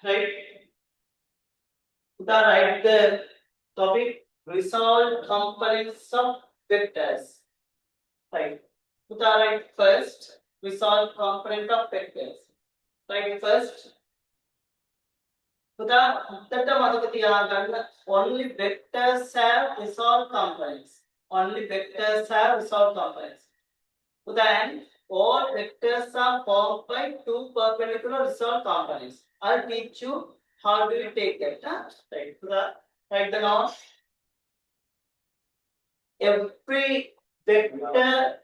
Right? Write the topic resolve components of vectors. Right. Write first resolve component of vectors. Right first. Only vectors have resolved components. Only vectors have resolved components. Then all vectors are formed by two perpendicular resolved components. I'll teach you how do you take that. Right. Write the note. Every vector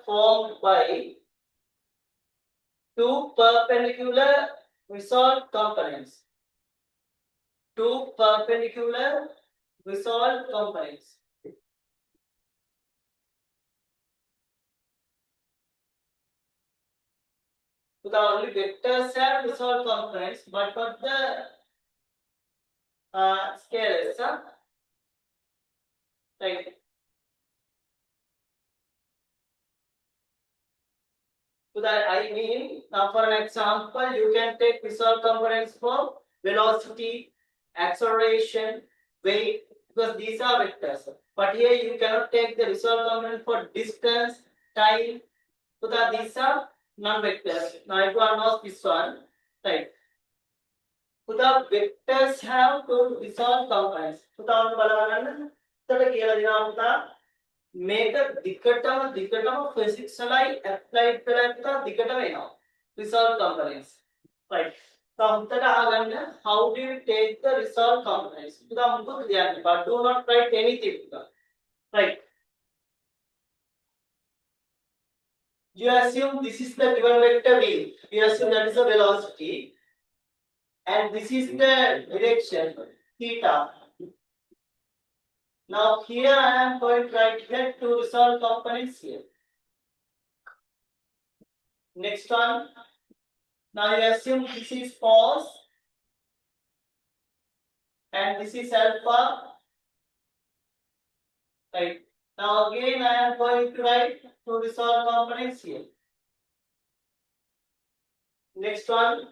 formed by two perpendicular resolved components. Two perpendicular resolved components. So the only vectors have resolved components, but what the scalars, right? So that I mean, now for an example, you can take resolved components for velocity, acceleration, weight, because these are vectors. But here you cannot take the resolved component for distance, time. So that these are non-vectors. Now everyone knows this one, right? So the vectors have to resolve components. So the මේක දිගටම physics වලයි applied කරලා දිගටම එනවා resolve components, right? සම්පතට අහගන්න how do you take the resolve components? පුතා මොකද කියන්නේ? But do not write anything, right? You assume this is the given vector v. You assume that is the velocity and this is the direction theta. Now here I am going to write here two resolve components here. Next one. Now you assume this is cos and this is alpha. Right. Now again I am going to write two resolve components here. Next one.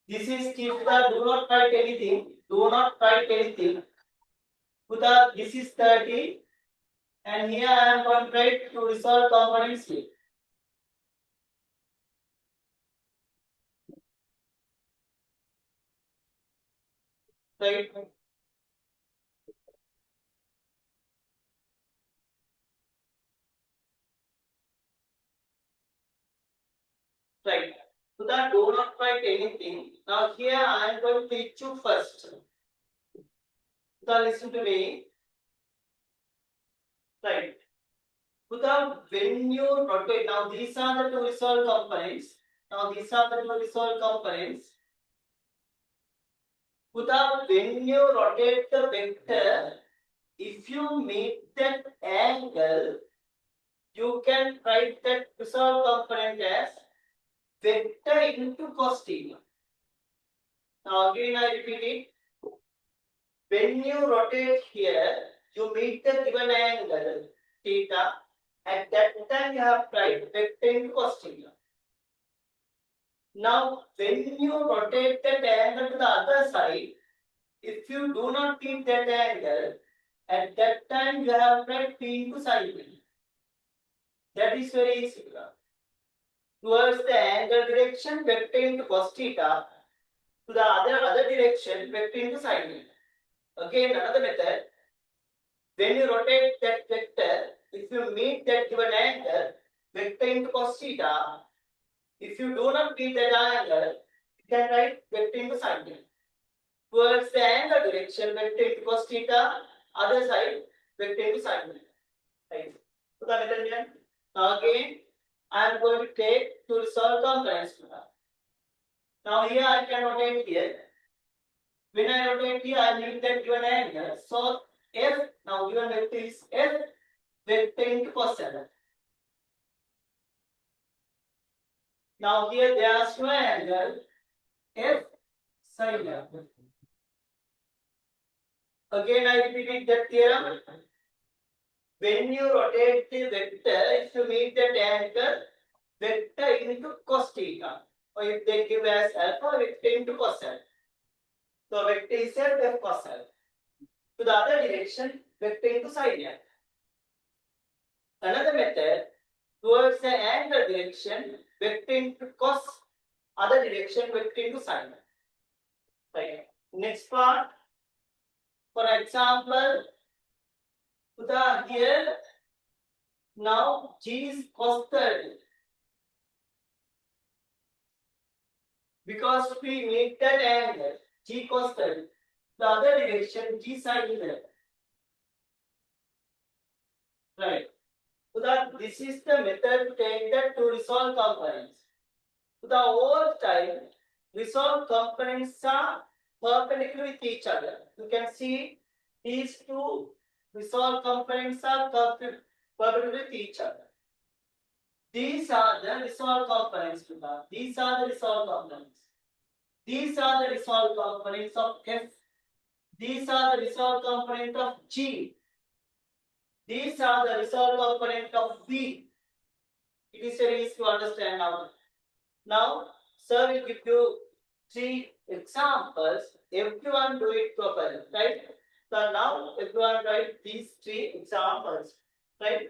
This is theta. Do not write anything. Do not write anything. This is 30 and here I am going to write two resolve components here. Right. Right. So that do not write anything. Now here I am going to teach you first. So listen to me. Right. So when you rotate, now these are the two resolved components. Now these are the two resolved components. So when you rotate the vector, if you meet that angle, you can write that resolved component as vector into cos theta. Now again I repeat it. When you rotate here, you meet the given angle theta. At that time you have write vector into cos theta. Now when you rotate that angle to the other side, if you do not meet that angle, at that time you have write p into sin theta. That is very easy. Towards the angle direction, vector into cos theta. To the other direction, vector into sin theta. Again, another method. When you rotate that vector, if you meet that given angle, vector into cos theta. If you do not meet that angle, you can write vector into sin theta. Towards the angle direction, vector into cos theta. Other side, vector into sin theta. Right. So the method again. Now again, I am going to take to resolve components. Now here I can rotate here. When I rotate here, I need that given angle. So F, now given vector is F, vector into cos theta. Now here there is no angle F sin theta. Again I repeat that theorem. when you rotate the vector, if you meet that angle, vector into cos theta. Or if they give as alpha, vector into cos alpha. So vector is f cos alpha. To the other direction, vector into sin alpha. Another method, towards the angle direction, vector into cos, other direction, vector into sin alpha. Right. Next part, for example, here, now G is cos 30. Because we make that angle, G cos 30. The other direction, G sin 30. Right. So that this is the method to take that to resolve components. So the whole time, resolve components are perpendicular with each other. You can see these two resolve components are perpendicular with each other. These are the resolve components. These are the resolve components. These are the resolve components of F. These are the resolve component of G. These are the resolve component of B. It is very easy to understand now. Now, sir will give you 3 examples. Everyone do it properly, right? So now everyone write these 3 examples, right?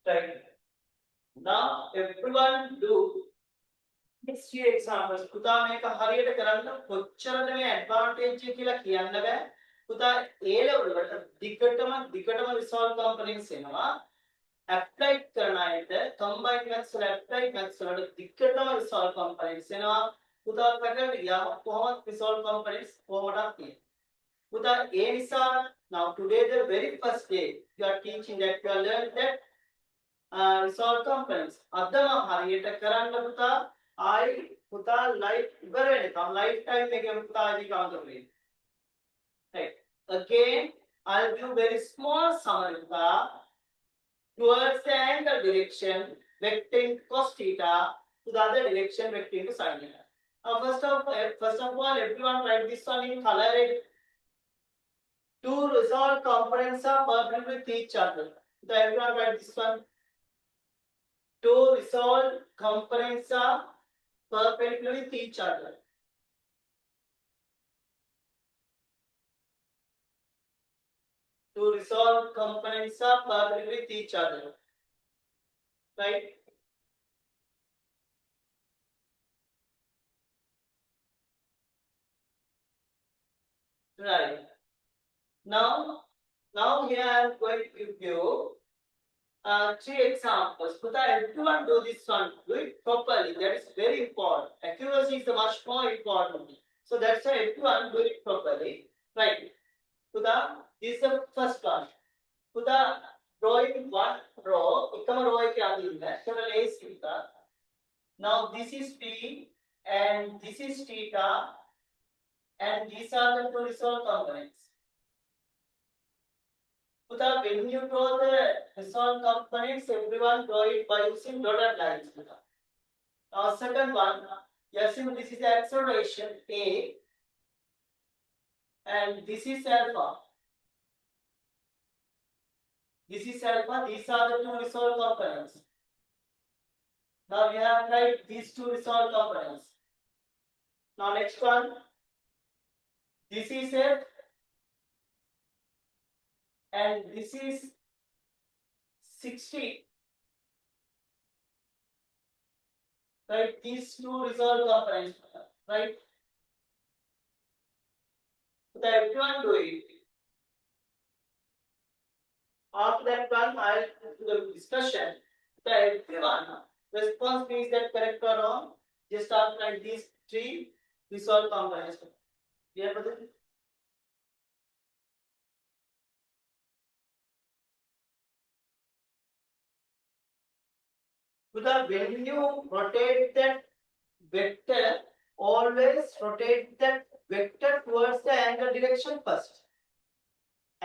Right. Now everyone do these 3 examples. පුතා මේක හරියට කරන්න කොච්චරද මේ advantage එක කියලා කියන්න බෑ. පුතා A level වලට දිගටම resolve components එනවා. Applied කරන අයට combined maths වල applied maths වලට දිගටම resolve components එනවා. පුතා පැහැදිලි ගියාම කොහොමද resolve components කොහොමද තියෙන්නේ. පුතා ඒ නිසා now today the very first day you are teaching that you are learned that resolve components. අදම හරියට කරන්න පුතා I පුතා life ඉවර වෙනකම් lifetime එකේම පුතා ID counter වෙන්නේ. Right. Again, I'll give very small summary පුතා. Towards the angle direction, vector into cos theta. To the other direction, vector into sin theta. First of all, everyone write this one in color. Two resolved components are perpendicular with each other. So everyone write this one. Two resolved components are perpendicular with each other. Two resolved components are perpendicular with each other. Right? Right. Now here I am going to give you 3 examples. But everyone do this one. Do it properly. That is very important. Accuracy is much more important. So that's why everyone do it properly. Right. Puta, this is the first one. Puta, drawing one row. Ikkama row ek adinda. Several A's puta. Now this is P and this is theta. And these are the two resolved components. Puta, when you draw the resolved components, everyone draw it by using dotted lines. Puta. Now second one, yes, this is the acceleration A. And this is alpha. This is alpha. These are the two resolved components. Now we have write these two resolved components. Now next one. This is F. And this is 60. Right? These two resolved components. Right? So everyone do it. After that one, I'll do the discussion. So everyone response means that correct or wrong. Just after like these 3 resolved components. Clear, brother? Because when you rotate that vector, always rotate that vector towards the angle direction first.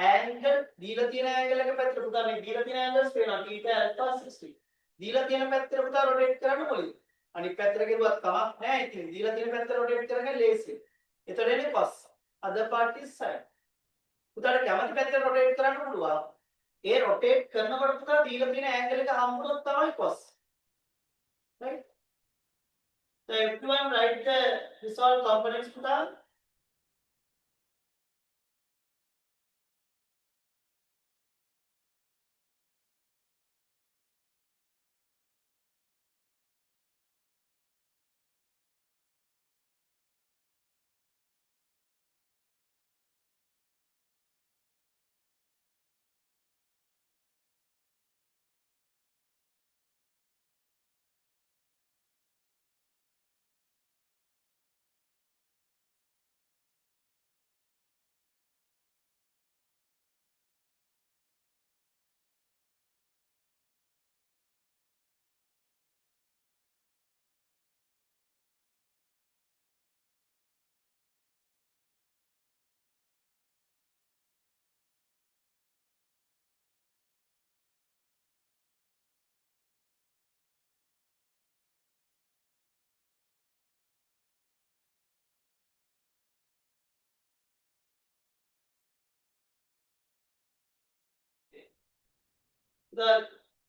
angle දීලා තියෙන angle එක පැත්තට පුතා මේ දීලා තියෙන angles වෙනවා theta alpha 60. දීලා තියෙන පැත්තට පුතා rotate කරන්න මොලේ. අනිත් පැත්තට ගෙරුවත් කමක් නැහැ. ඉතින් දීලා තියෙන පැත්තට rotate කරගෙන ලේසියි. එතකොට එන්නේ cos. other part is sin. පුතාට කැමති පැත්තට rotate කරන්න පුළුවන්. ඒ rotate කරනකොට පුතා දීලා තියෙන angle එක හම්බුනොත් තමයි cos. Right? So everyone write the resolved components puta.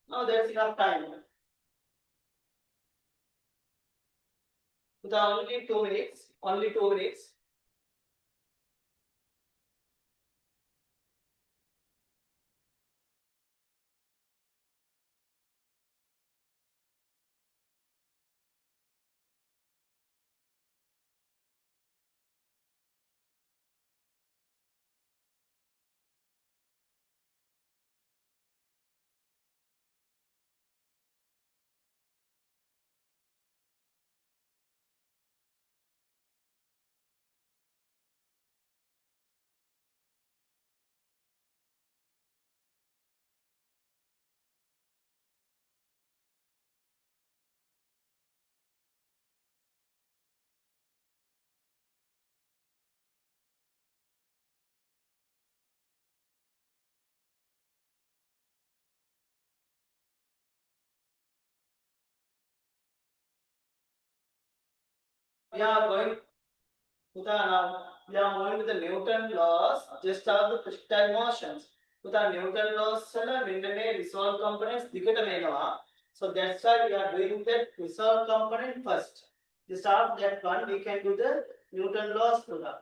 Now that's enough time. Puta only 2 minutes. Only 2 minutes. We are going Puta now we are going with the Newton laws just of the projectile motions. Puta Newton laws වල මෙන්න මේ resolved components දිගටම එනවා. So that's why we are doing that resolved component first. Just after that one we can do the Newton laws Puta.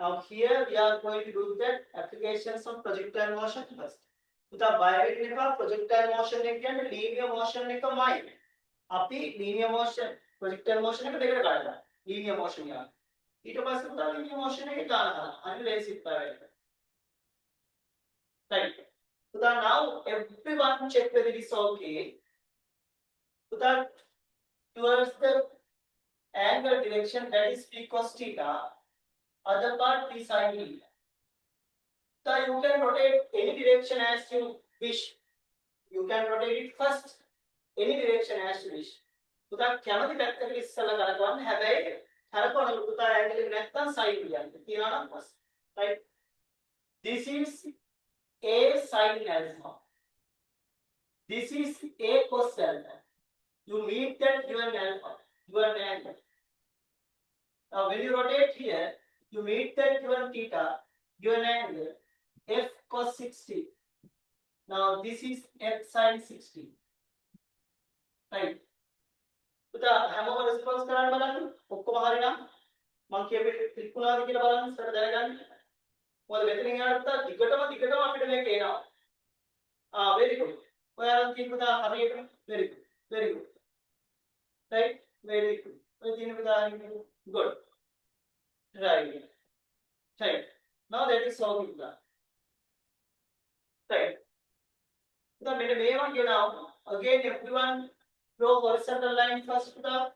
Now here we are going to do the applications of projectile motion first. Puta බය වෙන්න එපා projectile motion එක කියන්නේ linear motion එකමයි. අපි linear motion projectile motion එක දෙකට කඩනවා. Linear motion එක. ඊට පස්සේ පුතා linear motion එක දානවා. අනිත් බේසික් පාරට. Right. Puta now everyone check whether it is okay. Puta towards the angle direction that is p cos theta. Other part p sin theta. So you can rotate any direction as you wish. You can rotate it first any direction as you wish. පුතා කැමති පැත්තකට ඉස්සලා කරගන්න හැබැයි හරපොන පුතා angle එක නැත්තම් sign කියන්නේ තියනවා නම් bus right. This is a sin alpha, this is a cos alpha. You meet that given alpha, given angle. Now when you rotate here you meet that given theta, given angle f cos 60. Now this is f sin 60, right. පුතා හැමෝම response කරන්න බලන්න. ඔක්කොම හරිනම් මම කියපේ click වුණාද කියලා බලන්න සර දැනගන්න. මොකද මෙතනින් යනකොට දිගටම අපිට මේක එනවා. very good. ඔයාලා කියන පුතා හරියට very good. Very good. Right? Very good. ඔය තියෙන පුතා good. Right. Right. Now that is solved පුතා. Right. පුතා මෙන්න මේවා කියනවා. Again everyone draw horizontal line first puta.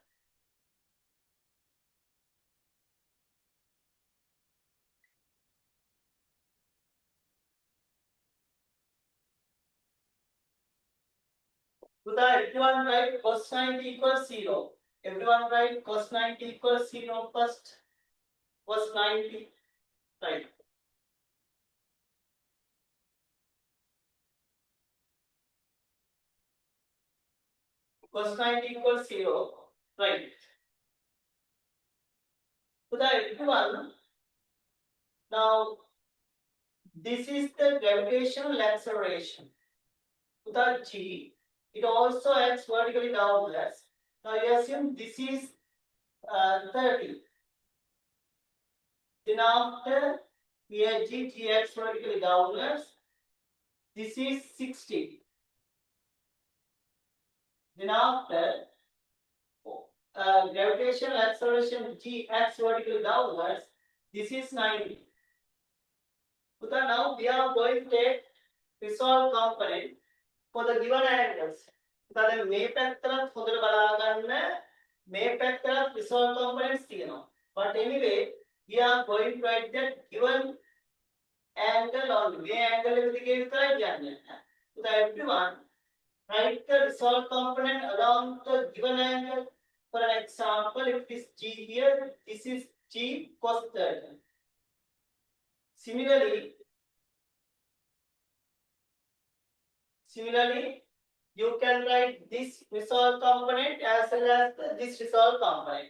Puta everyone write cos 90 equals 0. Everyone write cos 90 equals 0 first. 90, right? cos 90 equals 0. Right. So everyone, now this is the gravitational acceleration. Without G, it also acts vertically downwards. Now you assume this is 30. Then after we have G acts vertically downwards. This is 60. Then after gravitational acceleration G acts vertically downwards. This is 90. So now we are going to take resolve component for the given angles. So then මේ පැත්තට හොඳට බලා ගන්න මේ පැත්තට resolve components තියෙනවා. But anyway, we are going to write that given angle on මේ angle එක දිගේ විතරයි කියන්නේ. So everyone write the resolve component along the given angle. For an example, if this G here, this is G cos 30. Similarly, you can write this resolve component as well as this resolve component.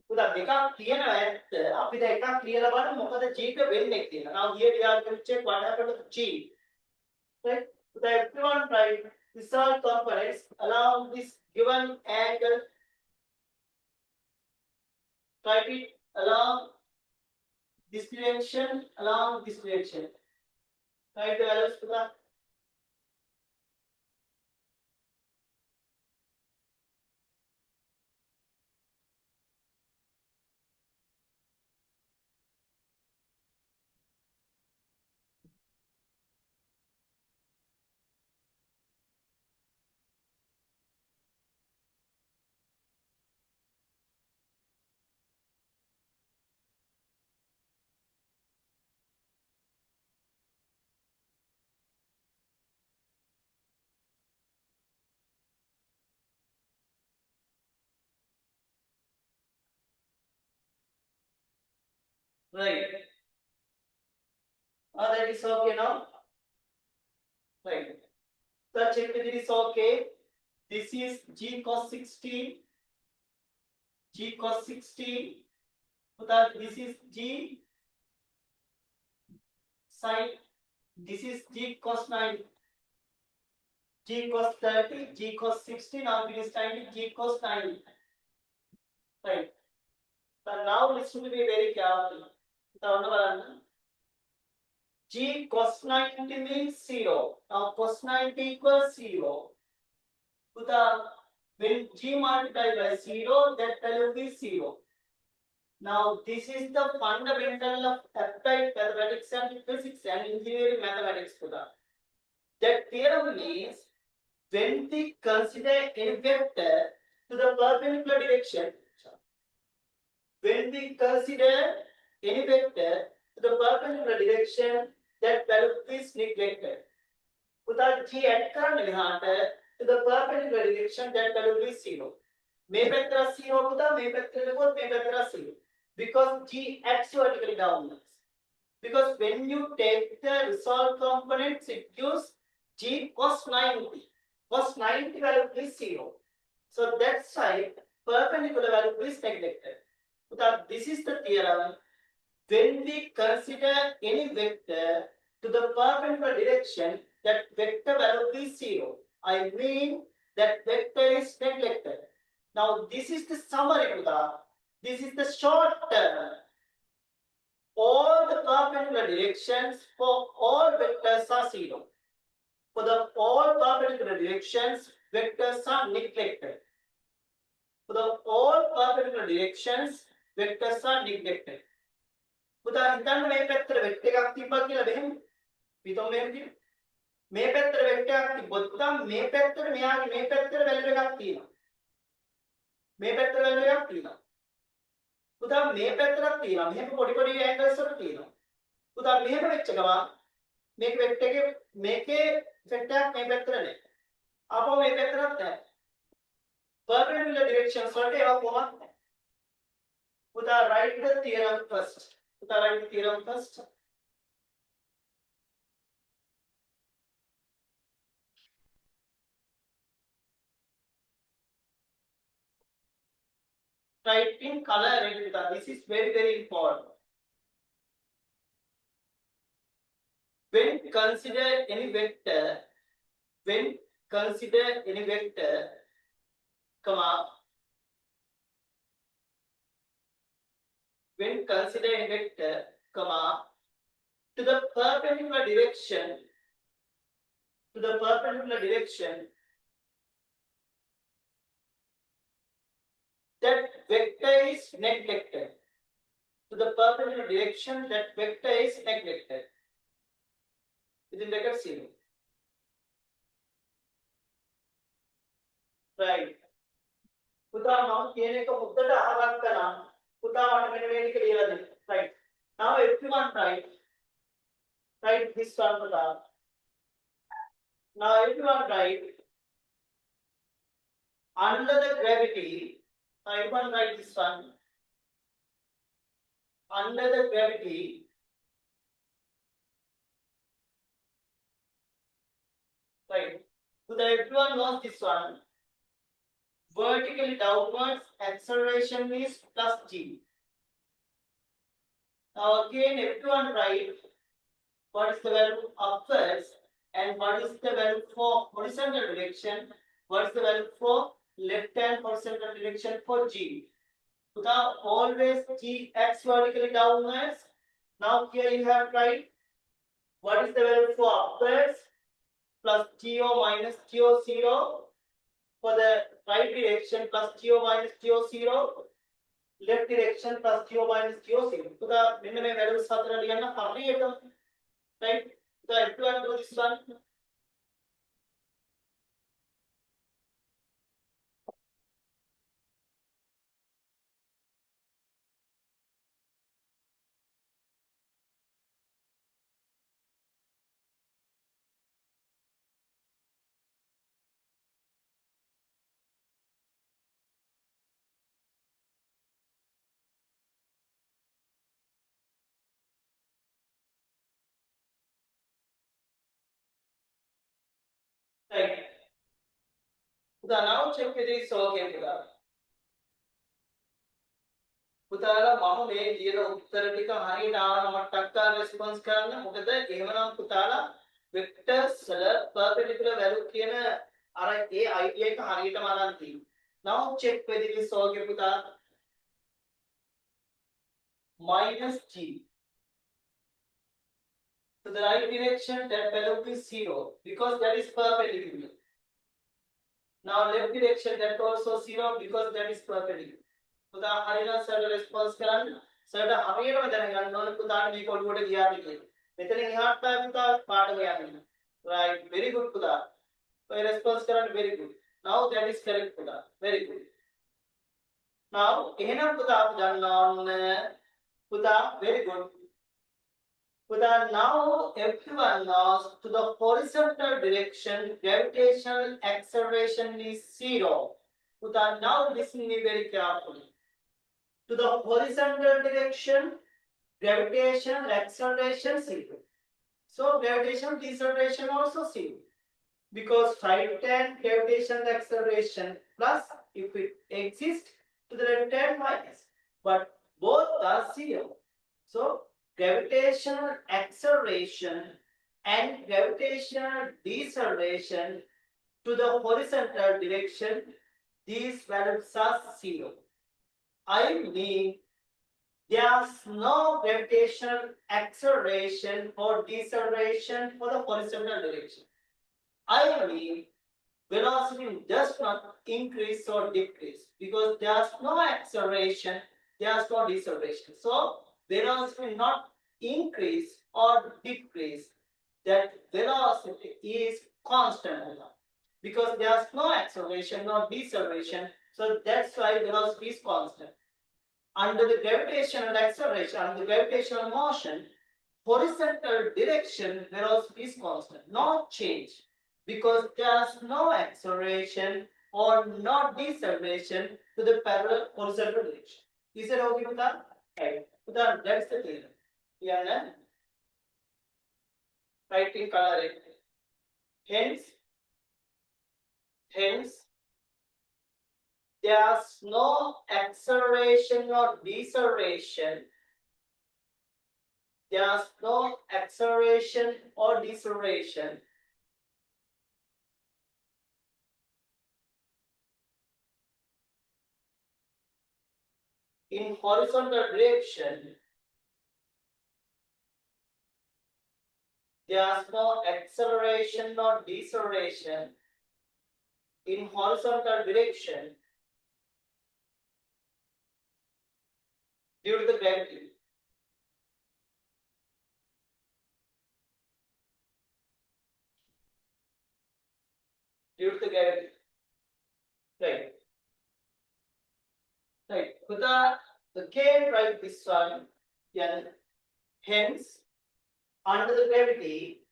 උදා දෙකක් තියෙනවා ඇත්ත. අපි දැන් එකක් ලියලා බලමු මොකද G එක වෙන්නේ කියලා. Now here we are going to check what happened to G. Right? So everyone write resolve components along this given angle. Write it along this direction, along this direction. Write the values for that. Right. That is okay now. Right. So check that it is okay. This is G cos 16. G cos 16. So that this is G sin. This is G cos 9. G cos 30. G cos 60. Now it is time G cos 9. Right. But now listen to me very carefully. G cos 90 means 0. Now cos 90 equals 0. When G multiplied by 0, that value will be 0. Now this is the fundamental of applied mathematics and physics and engineering mathematics. That theorem means when we consider a vector to the perpendicular direction, when we consider any vector to the perpendicular direction, that value is neglected. Without G add කරන්න මෙහාට to the perpendicular direction, that value is 0. මේ පැත්තට 0 පුතා මේ පැත්තට ගියොත් මේ පැත්තට 0. Because G acts vertically downwards. Because when you take the resolve components, it gives G cos 90. Cos 90 value is 0. So that's why perpendicular value is neglected. Without this is the theorem. When we consider any vector to the perpendicular direction, that vector value is 0. I mean that vector is neglected. Now this is the summary. This is the short term. All the perpendicular directions for all vectors are 0. For the all perpendicular directions, vectors are neglected. For the all perpendicular directions, vectors are neglected. පුතා හිතන්න මේ පැත්තට vector එකක් තිබ්බා කියලා මෙහෙම. පිටොම මෙහෙම තියෙනවා. මේ පැත්තට වෙක්ටර් එකක් තිබ්බොත් පුතා මේ පැත්තට මෙයාගේ මේ පැත්තට වැල්යු එකක් තියෙනවා. මේ පැත්තට වැල්යු එකක් තියෙනවා. පුතා මේ පැත්තටත් තියෙනවා. මෙහෙම පොඩි පොඩි ඇන්ගල්ස් වල තියෙනවා. පුතා මෙහෙම වෙච්ච ගමන් මේක වෙක්ටර් එකේ මේකේ වෙක්ටර් එකක් මේ පැත්තට නැහැ. ආපහු මේ පැත්තටත් නැහැ. perpendicular directions වලට ඒවා කොහොමද නැහැ. පුතා write the theorem first. Write the theorem first. write in color red. This is very, very important. When consider any vector, comma, when consider a vector, comma, to the perpendicular direction, that vector is neglected. To the perpendicular direction, that vector is neglected. Within bracket 0. Right. පුතා මම කියන එක මුද්දට අහගත්තා නම් පුතා මට මෙන්න මේ ටික ලියලා දෙන්න. Right. Now everyone write this one පුතා. Now everyone write under the gravity. Now everyone write this one. Under the gravity, right? So that everyone knows this one. Vertically downwards acceleration is plus g. Now again everyone write what is the value upwards and what is the value for horizontal direction, what is the value for left hand horizontal direction for g. So now always g acts vertically downwards. Now here you have write what is the value for upwards plus go minus go 0. For the right direction plus go minus go 0, left direction plus go minus go 0. So the minimum values are right? So everyone do this one. Right. So now check with this okay. පුතාලා මම මේ ලියන උත්තර ටික හරියට ආවම මට ටක්කා response කරන්න. මොකද එහෙමනම් පුතාලා වෙක්ටර්ස් වල perpendicular value කියන අර ඒ idea එක හරියටම අරන් තියෙනවා. Now check whether this okay පුතා. Minus g. So the right direction that value is 0 because that is perpendicular. Now left direction that also 0 because that is perpendicular. පුතා හරියට සර්ට රෙස්පොන්ස් කරන්න. සර්ට හරියටම දැනගන්න ඕනේ පුතාට මේක ඔළුවට ගියාද කියලා. මෙතනින් එහාට තමයි පුතා පාඩම යන්නේ. Right, very good පුතා. ඔය රෙස්පොන්ස් කරන්න very good. Now that is correct පුතා. Very good. Now එහෙනම් පුතා අපි ගන්න ඕනේ පුතා very good. Puta, now everyone knows to the horizontal direction gravitational acceleration is 0. Puta, now listen me very carefully. To the horizontal direction gravitational acceleration 0. So gravitational deceleration also 0. Because right hand gravitational acceleration plus if it exists to the left hand minus. But both are 0. So gravitational acceleration and gravitational deceleration to the horizontal direction, these values are 0. I mean, there's no gravitational acceleration or deceleration for the horizontal direction. I mean, velocity does not increase or decrease because there's no acceleration, there's no deceleration. So velocity will not increase or decrease. That velocity is constant because there's no acceleration or deceleration. So that's why velocity is constant. Under the gravitational acceleration, under the gravitational motion, horizontal direction velocity is constant, no change because there's no acceleration or no deceleration to the parallel horizontal direction. Is it okay with that? Right. That's the thing. Yeah, writing color. Hence, there's no acceleration or deceleration. There's no acceleration or deceleration in horizontal direction. There's no acceleration or deceleration in horizontal direction due to the gravity. Due to the gravity. Right. Right. Huda, again write this one. Yeah. Hence, under the gravity,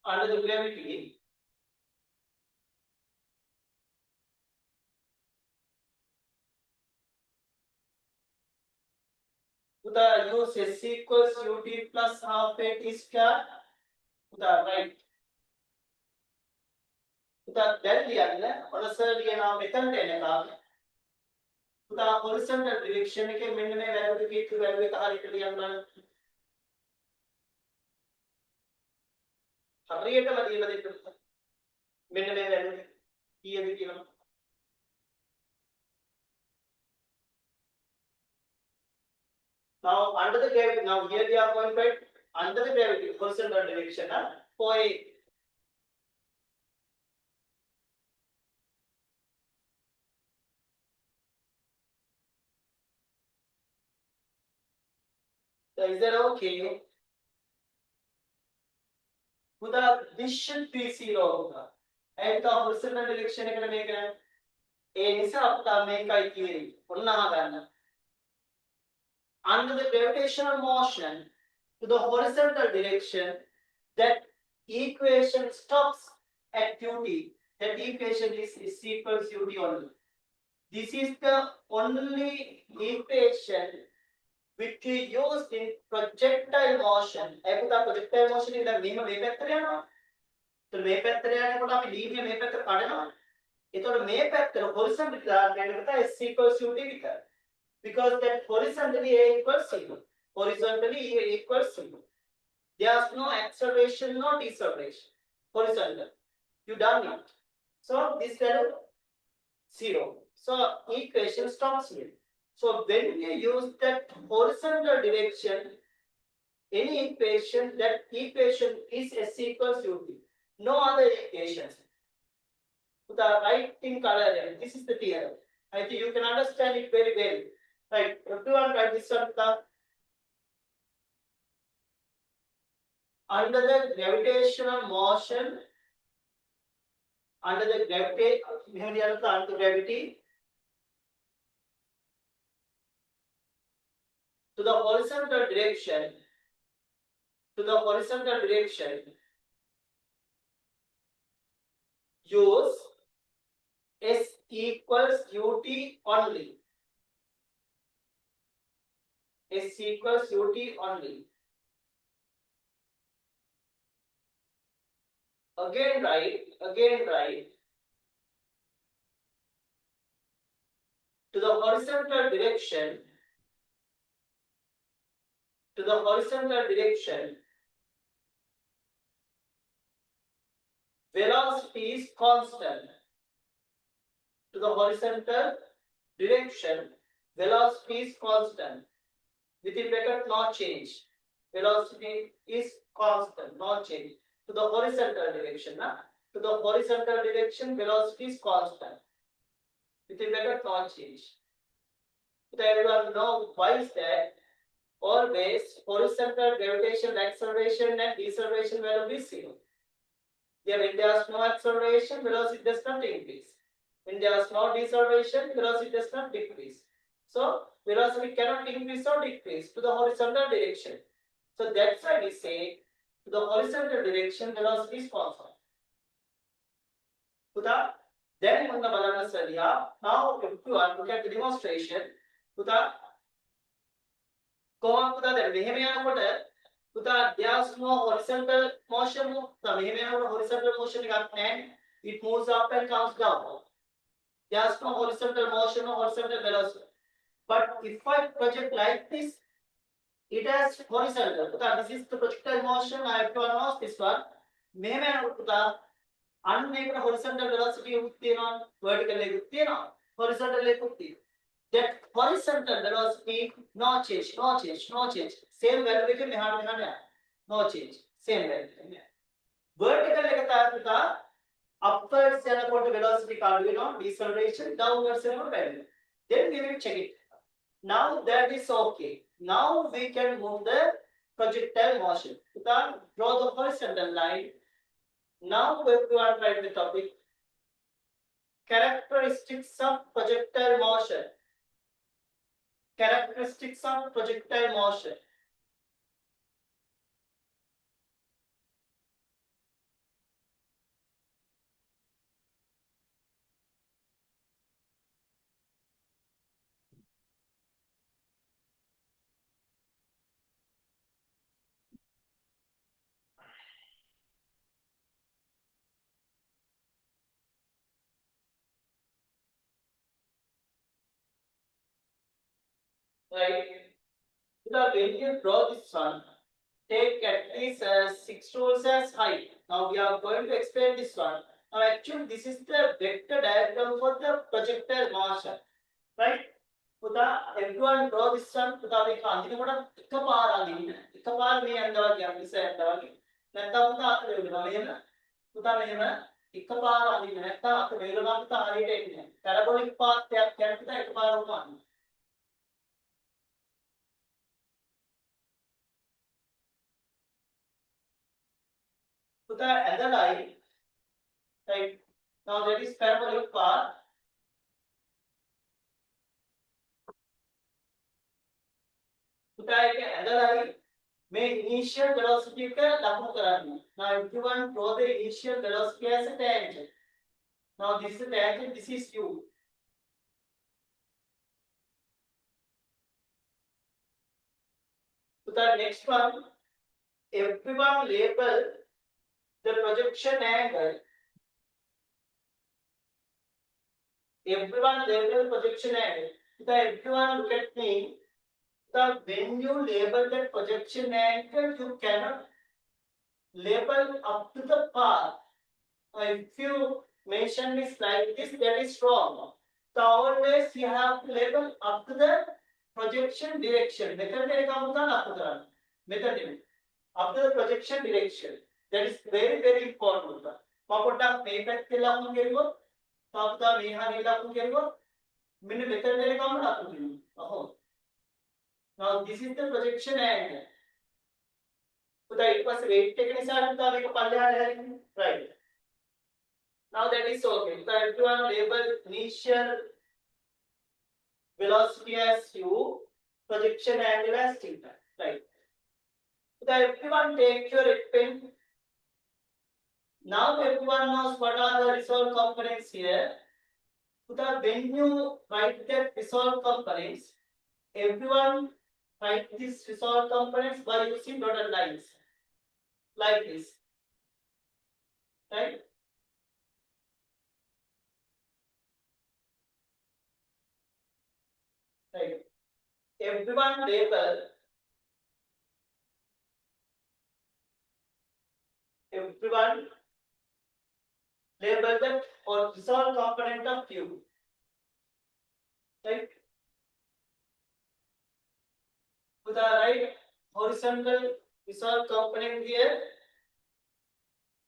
under the gravity, Huda, use S equals ut plus half a t square. Huda, right. Huda, then the other method Huda, horizontal direction के main में value की to value कहाँ लिख लिया हमने हरियट वाली वाली main में value की ये भी किया now under the gravity now here we are going right under the gravity horizontal direction for a so is that okay Huda, this should be 0 होगा and the horizontal direction එකට මේක ඒ නිසා අපිට මේකයි තියෙන්නේ ඔන්න අහගන්න under the gravitational motion to the horizontal direction that equation stops at ut that equation is equals ut only this is the only equation which we used in projectile motion ඒකට projectile motion ඉඳන් මෙහෙම මේ පැත්තට යනවා ඒතර මේ පැත්තට යනකොට අපි linear මේ පැත්තට කඩනවා ඒතකොට මේ පැත්තට horizontally දාන්නකොට s equals ut විතරයි because that horizontally a equals 0 horizontally a equals 0 there's no acceleration no deceleration horizontal you done it so this value 0 so equation stops here so when we use that horizontal direction any equation that equation is s equals ut no other equations the right in color this is the theorem I think you can understand it very well right everyone write this one under the gravitational motion under the gravity to the horizontal direction use s equals ut only s equals ut only again write to the horizontal direction velocity is constant to the horizontal direction velocity is constant within bracket no change velocity is constant no change to the horizontal direction to the horizontal direction velocity is constant within bracket no change so everyone know why is that always horizontal gravitational acceleration and deceleration value be 0 there when there is no acceleration velocity does not increase when there is no deceleration velocity does not decrease so velocity cannot increase or decrease to the horizontal direction so that's why we say to the horizontal direction velocity is constant Huda Then when the banana study, now if you want to look at the demonstration, Puta, come Puta, then Vehemia Puta, Puta, there's no horizontal motion, the Vehemia horizontal motion and it moves up and comes down. There's no horizontal motion or horizontal velocity. But if I project like this, it has horizontal. Puta, this is the projectile motion, I have to announce this one. Vehemia Puta, unmake horizontal velocity vertical horizontal that horizontal velocity no change, no change, no change. Same value no change, same value. Vertical upwards velocity deceleration, downwards value. Then we will check it. Now that is okay. Now we can move the projectile motion. Draw the horizontal line. Now everyone write the topic. Characteristics of projectile motion. Characteristics of projectile motion. Right. When you draw this one, take at least 6 rules as height. Now we are going to explain this one. Now actually this is the vector diagram for the projectile motion. Right? Everyone draw this one. This parabolic path another line, right? Now that is parabolic path. Another line may initial velocity now if you want to draw the initial velocity as a tangent. Now this is a tangent, this is u. Next one, everyone label the projection angle. Everyone label projection angle. Everyone look at me. When you label the projection angle, you cannot label up to the path. If you mention this like this, that is wrong. So always you have to label up to the projection direction. Method up to the projection direction. That is very, very important. Now this is the projection angle. It was weight taken right. Now that is okay. So everyone label initial velocity as u, projection angle as theta. Right. So everyone take your pen. Now everyone knows what are the resolved components here. So when you write the resolved components, everyone write these resolved components by using dotted lines. Like this. Right? Right. Everyone label that or resolved component of Q. Right? With the right horizontal resolved component here.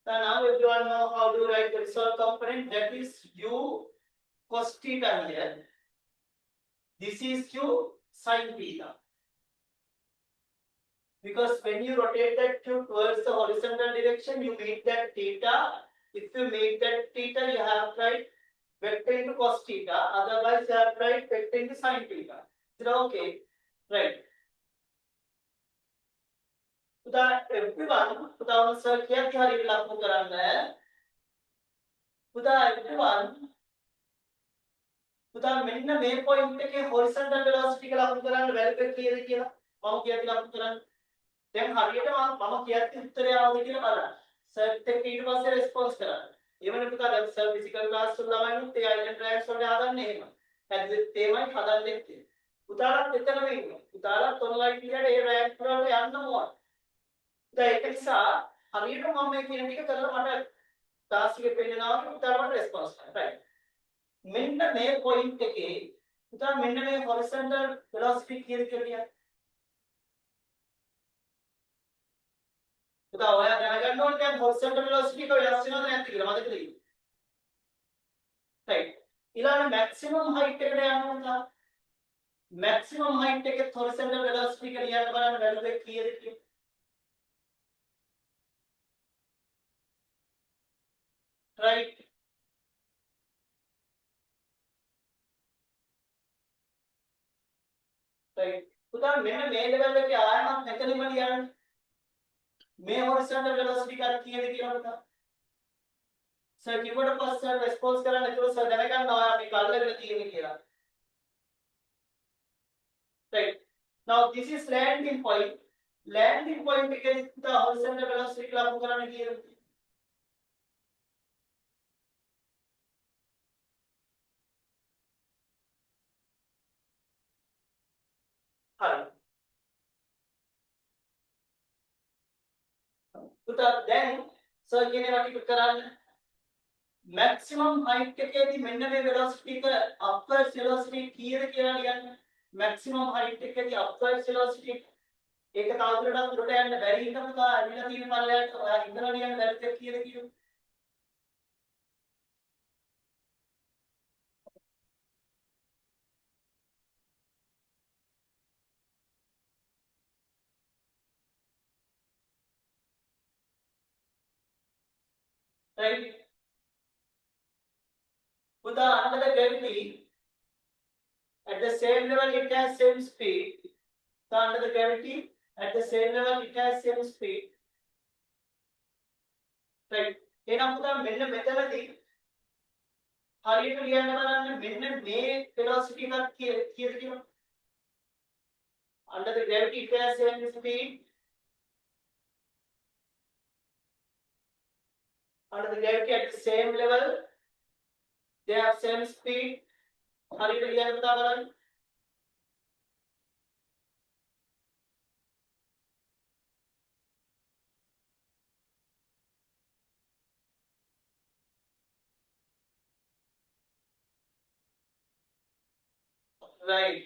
So now everyone know how to write the resolved component. That is U cos theta here. This is Q sin theta. Because when you rotate that Q towards the horizontal direction, you meet that theta. If you meet that theta, you have to write vector into cos theta. Otherwise, you have to write vector into sin theta. Is that okay? Right. Everyone, sir, everyone පුතා මෙන්න මේ point එකේ horizontal velocity එක ලකුණු කරන්න වැල්යු එක කීයද කියලා මම කියද්දි ලකුණු කරන්න. දැන් හරියට මම කියද්දි උත්තරය ආවද කියලා බලන්න. සර්ච් එක ඊට පස්සේ රෙස්පොන්ස් කරන්න. එවනේ පුතා දැන් සර් ෆිසිකල් ක්ලාස් වල ළමයිනුත් ඒ අයිලන්ඩ් ට්‍රැක්ස් වලට හදන්නේ එහෙම. හැදෙත් ඒමයි හදන්නෙත් ඒ. පුතාලත් එතනම ඉන්නවා. පුතාලත් ඔන්ලයින් විදියට ඒ රෑන්ක් වලට යන්න ඕන. දැන් ඒක නිසා හරියට මම මේ කියන ටික කරලා මට ටාස්ක් එකේ පෙන්නනවා කියලා පුතාලට රෙස්පොන්ස් කරන්න. right. මෙන්න මේ පොයින්ට් එකේ පුතා මෙන්න මේ horizontal velocity කීයද කියලා කියන්න. පුතා ඔයා දැනගන්න ඕනේ දැන් horizontal velocity එක වෙනස් වෙනවද නැද්ද කියලා මතකද කියලා. right. ඊළඟ maximum height එකට යනවා පුතා. maximum height එකේ horizontal velocity එක ලියන්න බලන්න වැල්යු එක කීයද කියලා. right. right. පුතා මෙන්න මේ ලෙවල් එකේ ආයමත් මෙතනම ලියන්න. මේ horizontal velocity එක කීයද කියලා පුතා. සර් කිව්වට පස්සේ රෙස්පොන්ස් කරන්න ඒකෝ සර් දැනගන්න ඔයා මේක අල්ලගෙන තියෙන්නේ කියලා. right. now this is landing point. landing point එකේ පුතා horizontal velocity එක ලකුණු කරන්න කීයද? හරි. පුතා දැන් සර් කියන ඒවා ටික කරන්න. maximum height එකේදී මෙන්න මේ velocity එක upward velocity කීයද කියලා ලියන්න. maximum height එකේදී upward velocity ඒක තවදුරටත් උඩට යන්න බැරි හින්දා පුතා ඇවිල්ලා තියෙන පල්ලයට ඔයා ඉඳලා ලියන්න බැරිද කීයද කියලා. right. පුතා under the gravity at the same level it has same speed. So under the gravity at the same level it has same speed. right. එහෙනම් පුතා මෙන්න මෙතනදී හරියට ලියන්න බලන්න මෙන්න මේ velocity එකක් කීයද කියලා. under the gravity it has same speed. under the gravity at the same level they have same speed. හරියට ලියන්න පුතා බලන්න. right.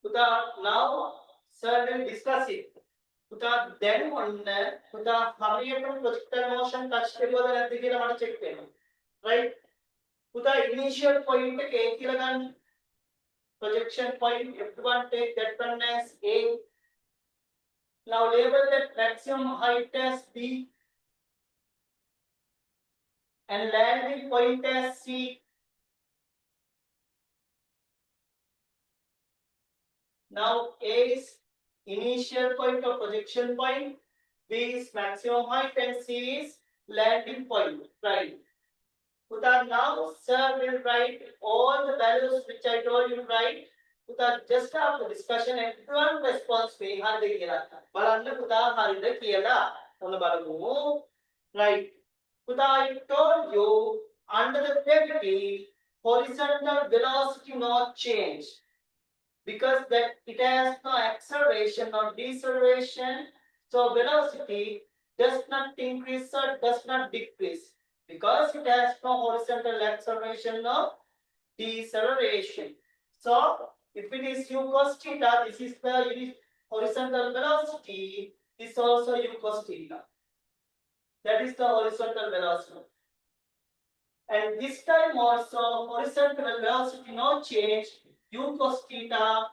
පුතා now sir will discuss it. පුතා දැන් ඔන්න පුතා හරියටම projectile motion touch කරුවද නැද්ද කියලා මට check වෙනවා. right. පුතා initial point එක A කියලා ගන්න. projection point F1 take that one as A. now label that maximum height as B and landing point as C. now A is initial point or projection point, B is maximum height and C is landing point. right. Puta, now sir will write all the values which I told you to write. Puta, just after discussion everyone response me harida kiyala. Balanna puta harida kiyala. Ona balamu. Right. Puta, I told you under the gravity horizontal velocity not change because that it has no acceleration or deceleration. So velocity does not increase or does not decrease. Because it has no horizontal acceleration or deceleration. So, if it is u cos theta, this is the horizontal velocity, this is also u cos theta. That is the horizontal velocity. And this time also, horizontal velocity no change, u cos theta,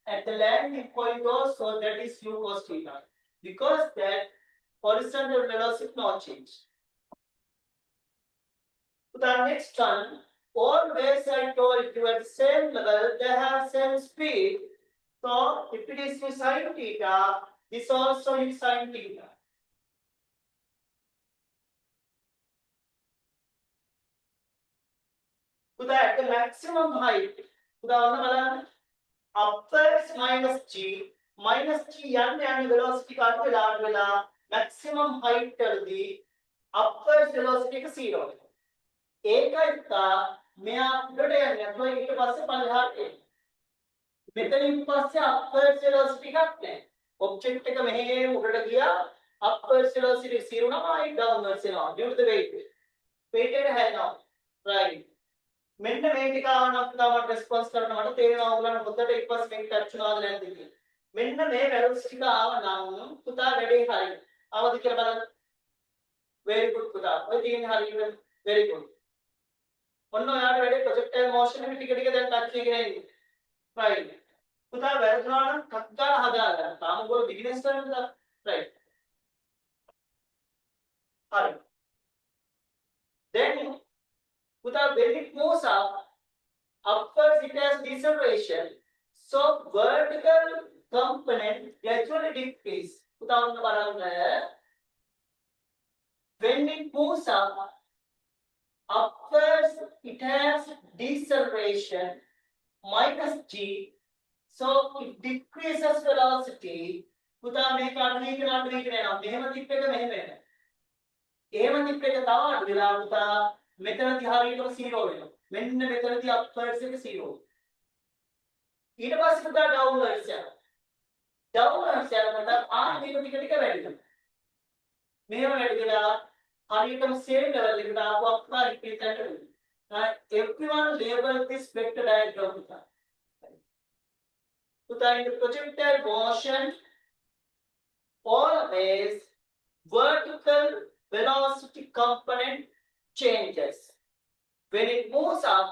at the landing point also, that is u cos theta. Because that horizontal velocity not change. The next one, always I told you at the same level, they have same speed. So if it is sin theta, this also is sin theta. at the maximum height, upwards minus g and velocity maximum height upwards velocity 0. ඒකයි මෙයා උඩට යන්නේ නැත්නම් ඊට පස්සේ 50ට එන්නේ. මෙතනින් පස්සේ upwards velocity එකක් නැහැ. ඔබ්ජෙක්ට් එක මෙහෙ උඩට ගියා upwards velocity 0 නමයි downwards යනවා due to the weight. weight එක හැදෙනවා. right. මෙන්න මේ ටික ආවනම් තමයි response කරන්න මට තේරෙනවා ඔයගොල්ලන්ට හොඳට ඊපස් මේක ටච් වෙනවද නැද්ද කියලා. මෙන්න මේ values ටික ආවනම් පුතා වැඩේ හරියි. ආවද කියලා බලන්න. very good පුතා. ඔය තියෙන හරියට very good. ඔන්න ඔයාලට වැඩි ප්‍රොජෙක්ටයිල් මෝෂන් එක ටික ටික දැන් ටච් එකේ එන්නේ. right. පුතා වැරදුනා නම් කක් ගාලා හදාගන්න. තාම ඔයගොල්ලෝ බිග්නර්ස් කරනද? right. හරි. then පුතා when it moves up upwards it has deceleration. So vertical component gradually decrease. පුතා ඔන්න බලන්න. when it moves up upwards it has deceleration minus g, so it decreases velocity. පුතා මේක අඩුවීගෙන යනවා. මෙහෙම තිප් එක මෙහෙම වෙනවා. එහෙම තිප් එක තව අඩු වෙලා පුතා මෙතනදී හරියටම 0 වෙනවා. මෙන්න මෙතනදී upwards එක 0. ඊට පස්සේ පුතා downwards යනවා. downwards යනකොට මේක ටික ටික වැඩි වෙනවා. මෙහෙම වැඩි වෙලා හරියටම same level එකට ආපුවා පුතා repeat කරන්න. Everyone label this vector diagram පුතා. Puta, in the projectile motion, always vertical velocity component changes. When it moves up,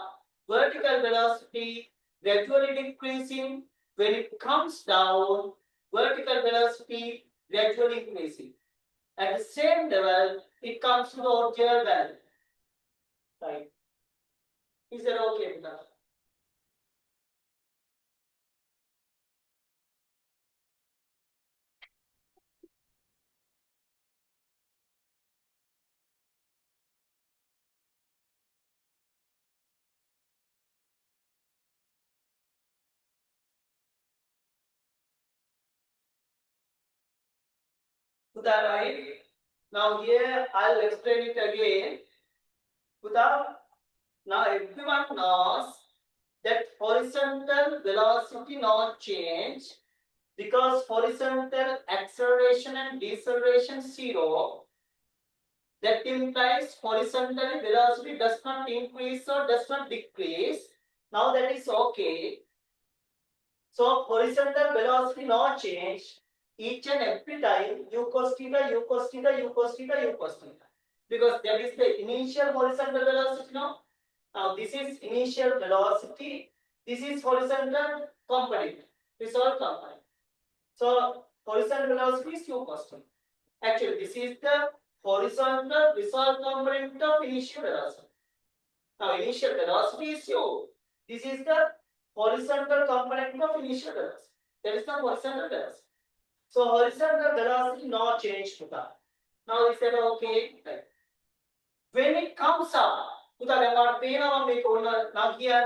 vertical velocity gradually decreasing. When it comes down, vertical velocity gradually increasing. At the same level, it comes to the original value. Right? Is that okay with that? Right? Now here I'll explain it again. Now everyone knows that horizontal velocity not change because horizontal acceleration and deceleration 0. That implies horizontal velocity does not increase or does not decrease. Now that is okay. So horizontal velocity not change. Each and every time u cos theta, u cos theta, u cos theta, u cos theta. Because that is the initial horizontal velocity now. Now this is initial velocity. This is horizontal component. Resolve component. So horizontal velocity is u cos theta. Actually, this is the horizontal resolve component of initial velocity. Now initial velocity is u. This is the horizontal component of initial velocity. That is the horizontal velocity. So horizontal velocity not change puta. Now is that okay? Right. When it comes up, puta now here I'm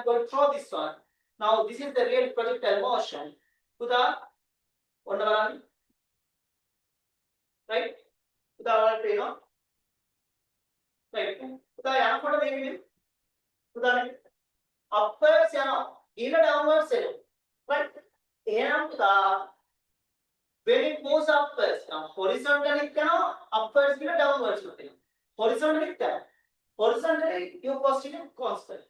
going to throw this one. Now this is the real projectile motion. Puta, right? Puta, right? Puta, upwards, even downwards, right? When it moves upwards, now horizontally upwards will downwards. Horizontally you positive constant.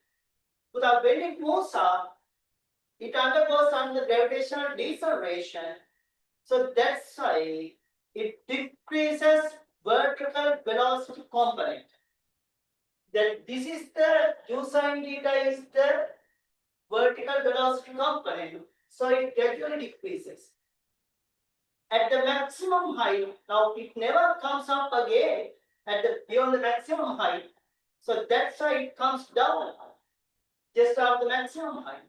But when it moves up, it undergoes under gravitational deceleration. So that's why it decreases vertical velocity component. Then this is the u sin theta is the vertical velocity component. So it gradually decreases. At the maximum height, now it never comes up again at the beyond the maximum height. So that's why it comes down just after the maximum height.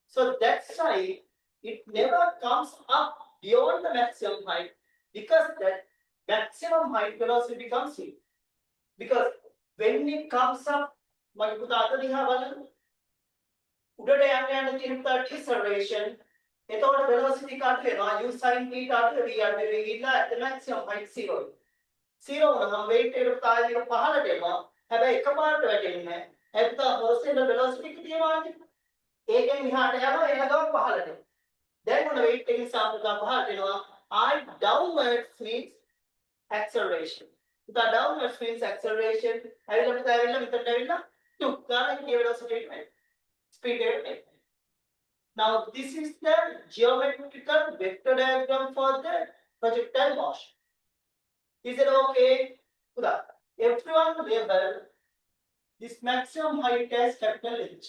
So that's why it never comes up beyond the maximum height because that maximum height velocity becomes 0. Because when it comes up, උඩට යන්න තියෙන deceleration. එතකොට velocity cut වෙනවා. u sin theta අඩු v අඩු වෙ ගිහිල්ලා at the maximum height 0. 0 වුණාම weight එක තාලෙක පහළට එනවා. හැබැයි එකපාරට වැටෙන්නේ නැහැ. නැත්නම් horizontal velocity එක තියෙනවානේ. ඒකෙන් එහාට යනවා එන ගමන් පහළට. දැන් මොන weight එක නිසා පුතා පහළට එනවා. I downwards means acceleration. පුතා downwards means acceleration. ඇවිල්ලා පුතා ඇවිල්ලා මෙතනට ඇවිල්ලා ටුක් ගාලා හිතේ velocity එක වෙනවා. Speed එක. Now this is the geometrical vector diagram for the projectile motion. Is it okay? Puda, everyone label this maximum height as capital H.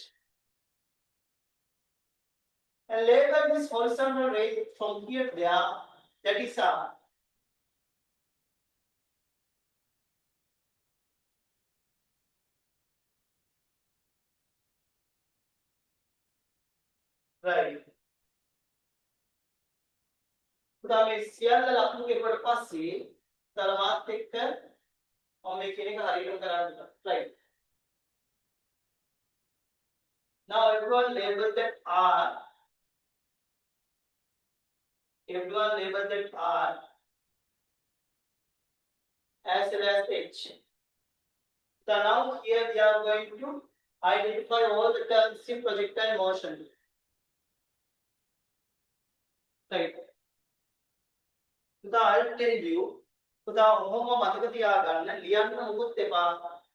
And label this horizontal range from here to there, that is R. Right. පුතා මේ සියල්ල ලකුණු කෙරුවට පස්සේ තරමාත් එක්ක මම මේ කියන එක හරියටම කරන්න. Right. Now everyone label that R. Everyone label that R as well as H. So now here we are going to identify all the terms in projectile motion. Right. පුතා I'll tell you. පුතා ඔහොම මතක තියාගන්න ලියන්න මොකුත් එපා.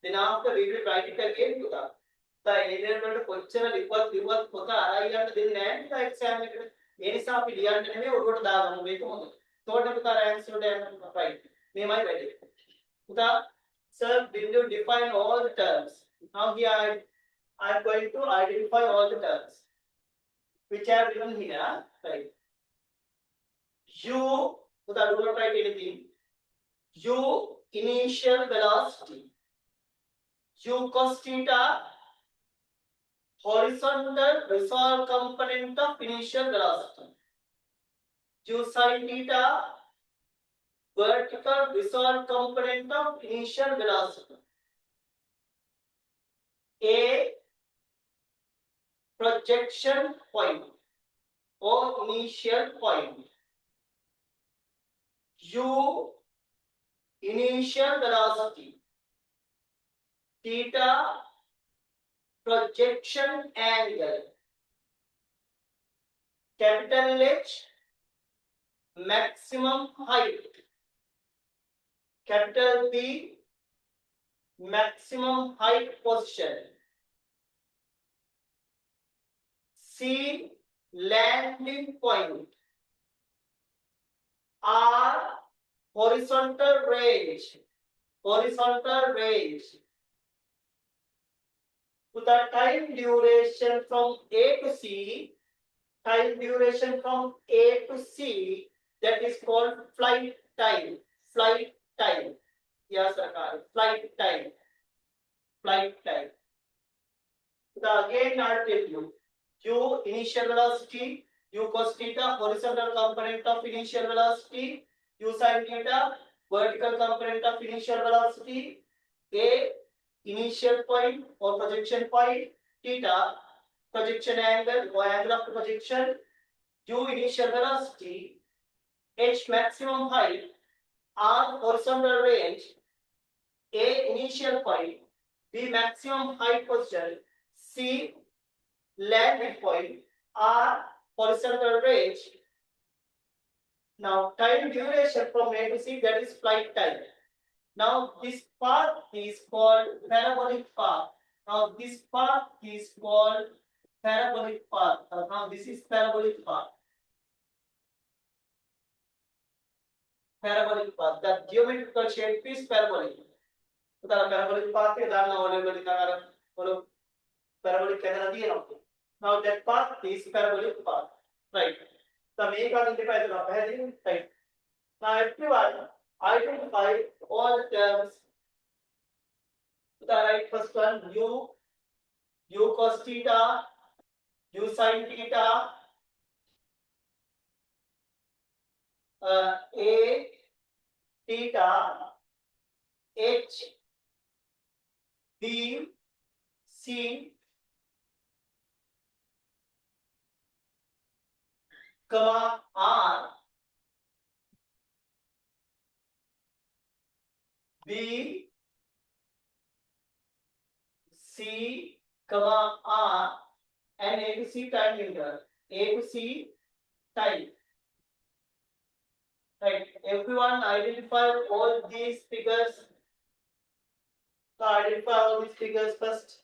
Then after we will write it again පුතා. පුතා එළියෙන් වලට කොච්චර ලිව්වත් පොත අරයි යන්න දෙන්නේ නැහැ පුතා එක්සෑම් එකට. ඒ නිසා අපි ලියන්න නෙමෙයි ඔළුවට දාගමු මේක හොඳ. එතකොට පුතා රෑන්ක්ස් වලට යන්න right. මේමයි වැඩි. පුතා sir will you define all the terms? Now here I am going to identify all the terms which I have given here. Right. U, puta do not write anything. U initial velocity. U cos theta horizontal resolve component of initial velocity. U sin theta vertical resolve component of initial velocity. A projection point or initial point. U initial velocity, theta projection angle, capital H maximum height, capital B maximum height position, C landing point, R horizontal range. With the time duration from A to C, time duration from A to C, that is called flight time. Yes, sir. Flight time. So again, I'll tell you. U initial velocity, U cos theta, horizontal component of initial velocity, U sin theta, vertical component of initial velocity, A initial point or projection point, theta projection angle or angle of projection, U initial velocity, H maximum height, R horizontal range, A initial point, B maximum height position, C landing point, R horizontal range. Now time duration from A to C, that is flight time. Now this path is called parabolic path. Now this path is called parabolic path. Now this is parabolic path. The geometrical shape is parabolic. So the parabolic path is parabolic. Now that path is parabolic path. Right. The make identify the right. Now everyone identify all the terms. The right first one, U cos theta, U sin theta, A theta, H, B, C, comma R, B, C, comma R, and A to C time interval. A to C time. Right. Everyone identify all these figures. So identify all these figures first.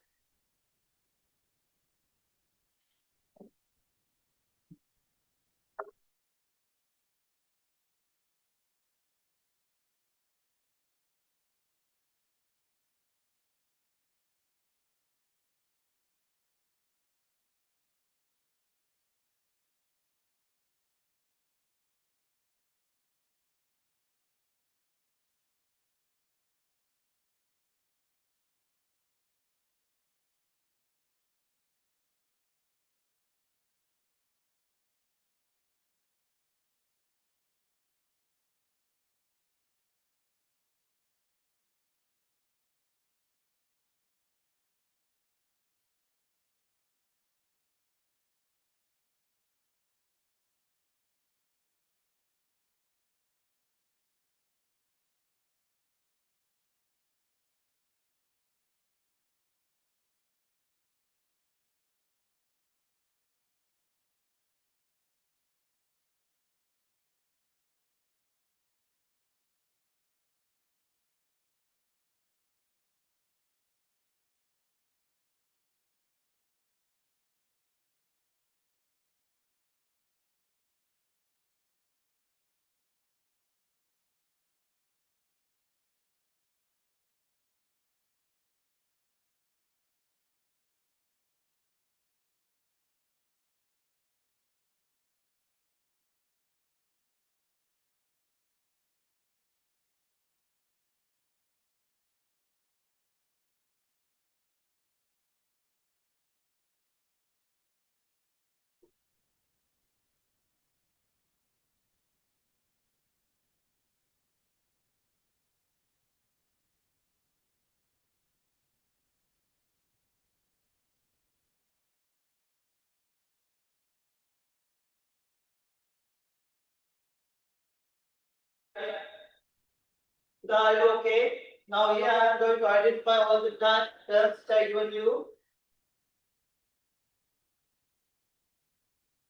Are you okay? Now here I am going to identify all the terms that I given you.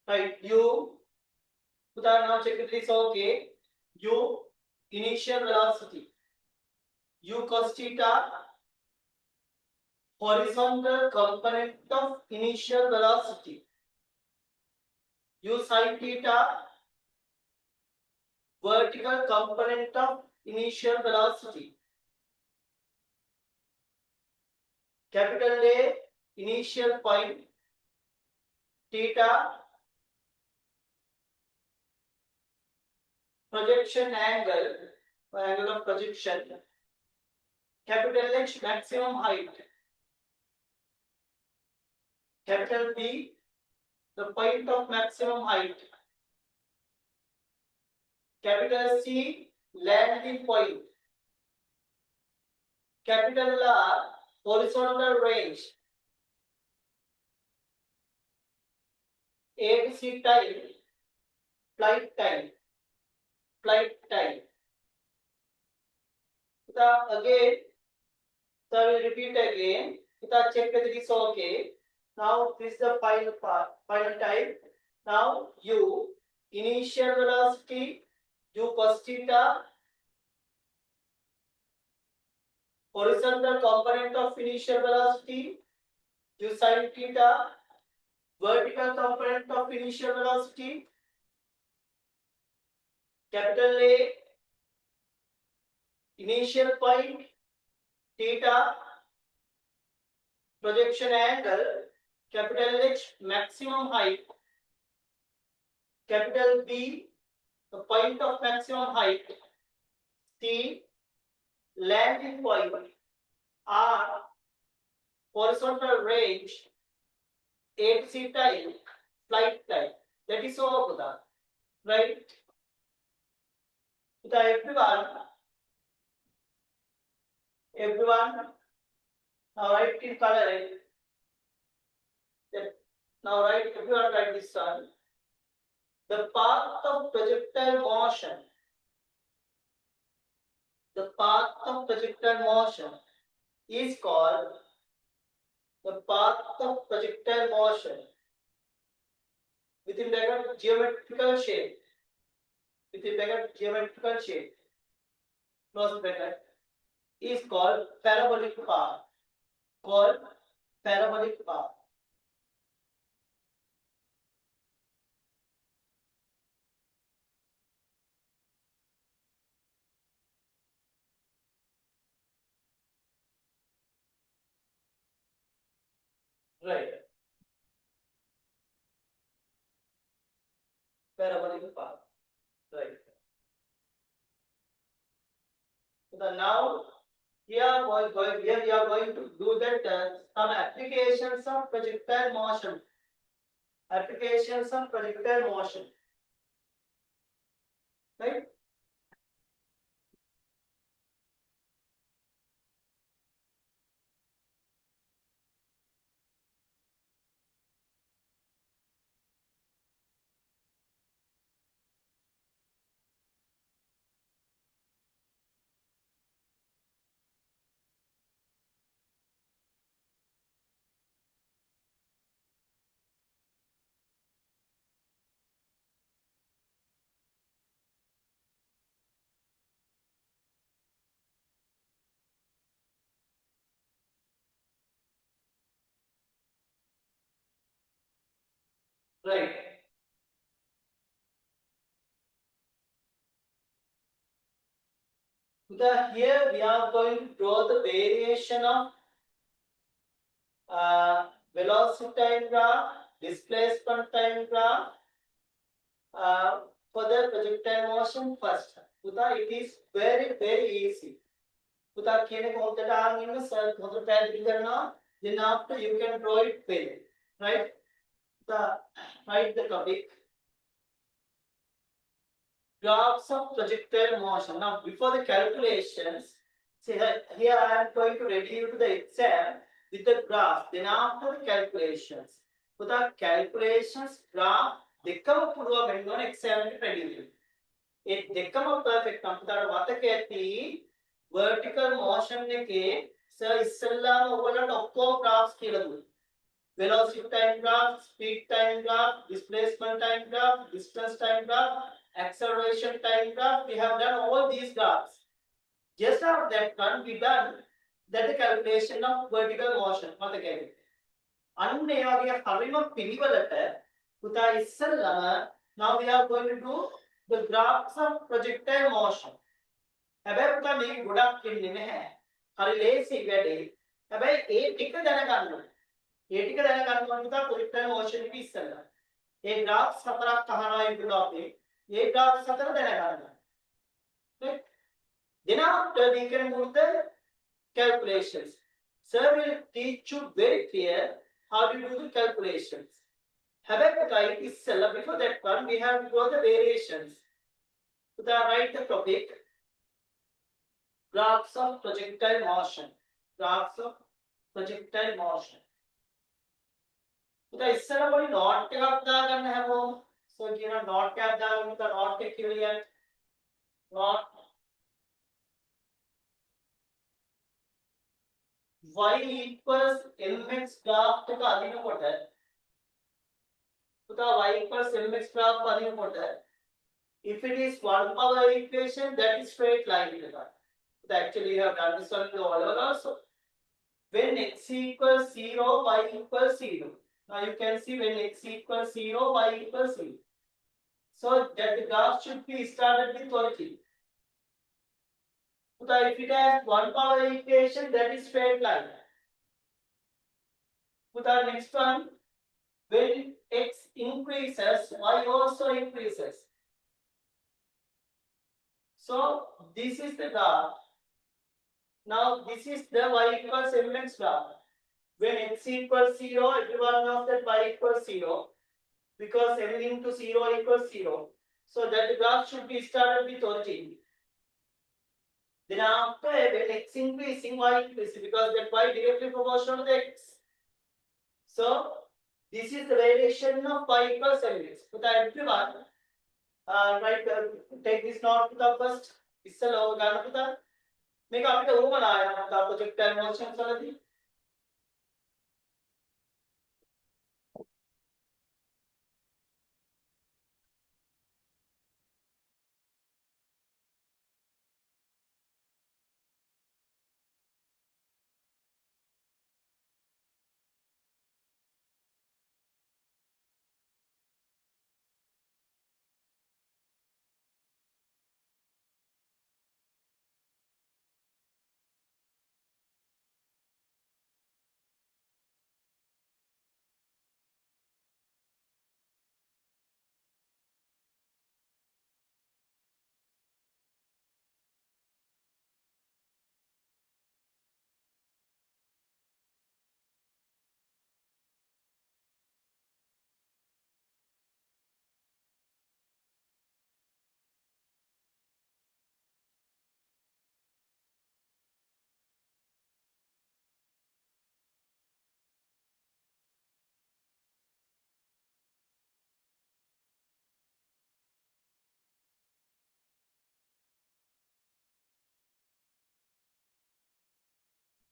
Right, U. Now check this. Okay. U initial velocity. U cos theta horizontal component of initial velocity. U sin theta vertical component of initial velocity. Capital A initial point theta projection angle or angle of projection. Capital H maximum height. Capital B the point of maximum height. Capital C landing point. Capital R horizontal range. A to C time, flight time. Flight time. Again, so I will repeat again. Check whether it is okay. Now this is the final part, final type. Now U initial velocity, U cos theta, horizontal component of initial velocity, U sin theta, vertical component of initial velocity, capital A initial point theta projection angle, capital H maximum height, capital B the point of maximum height, C landing point, R horizontal range, A to C time, flight time. That is all, right? Everyone, now write in color. Now write, everyone write this one. The path of projectile motion. The path of projectile motion is called the path of projectile motion within bracket geometrical shape. Within bracket geometrical shape. Close bracket is called parabolic path. Called parabolic path. Right. Parabolic path. Right. So now here we are going to do that some applications of projectile motion. Applications of projectile motion. Right? Right. Here we are going to draw the variation of velocity time graph, displacement time graph for the projectile motion first. It is very easy. Then after you can draw it well. Right? Write the topic. Graphs of projectile motion. Now, before the calculations, see here I am going to ready you to the exam with the graph. Then after the calculations, for the calculations graph, දෙකම පුළුවන් වෙන්න ඕන exam එකට ready වෙන්න. ඒ දෙකම perfect නම් පුතාට මතක ඇති vertical motion එකේ sir ඉස්සෙල්ලාම ඔයගොල්ලන්ට ඔක්කොම graphs කියලා දුන්නා. Velocity time graph, speed time graph, displacement time graph, distance time graph, acceleration time graph. We have done all these graphs. Just after that one, we done that the calculation of vertical motion. අන්න ඒ වගේ හරිම පිළිවෙලට පුතා ඉස්සෙල්ලාම now we are going to do the graphs of projectile motion. හැබැයි පුතා මේක ගොඩක් ඉන්නේ නැහැ. හරි ලේසි වැඩේ. හැබැයි ඒ ටික දැනගන්න ඕනේ. ඒ ටික දැනගන්න ඕනේ පුතා projectile motion එක ඉස්සෙල්ලා. ඒ graphs හතරක් අහනවා ඉන්නවා අපි. ඒ graphs හතර දැනගන්න. Right? Then after we can move the calculations. Sir will teach you very clear how to do the calculations. However, before that one, we have to draw the variations. So write the topic, graphs of projectile motion. Graphs of projectile motion. So ඉස්සර පොඩි note එකක් දාගන්න හැමෝම. So කියන note එකක් දාගන්න උත note එක කියලා note y equals mx graph එක අදිනකොට පුතා y equals mx graph අදිනකොට if it is one power equation that is straight line එකක්. But actually you have done this one in the O-level also. When x equals 0, y equals 0. Now you can see when x equals 0, y equals 0. So that the graph should be started with origin. So if it has one power equation, that is straight line. Put our next one, when x increases, y also increases. So this is the graph. Now this is the y equals mx graph. When x equals 0, everyone knows that y equals 0. Because m into 0 equals 0. So that the graph should be started with origin. Then after when x increasing, y increasing, because that y directly proportional to the x. So this is the variation of y equals mx. So that everyone Right, take this note to the first. Asela ගන්න පුතා. මේක අපිට උවමනා වෙනවා projectile motions වලදී.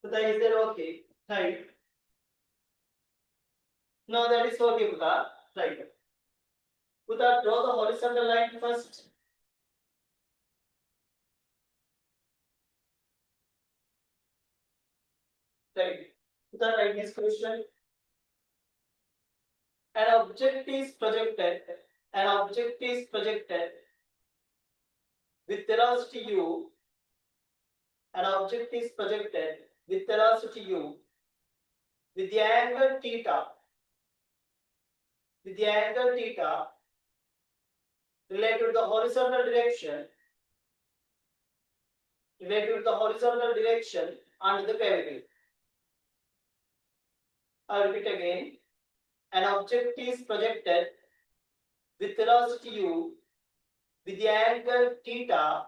Puta, is that okay? Right. No, that is okay, Puta. Right. Puta, draw the horizontal line first. Right. Puta, write this question. An object is projected. An object is projected with velocity u. An object is projected with velocity u with the angle theta. With the angle theta related to the horizontal direction. Related to the horizontal direction under the gravity. I'll repeat again. An object is projected with velocity u with the angle theta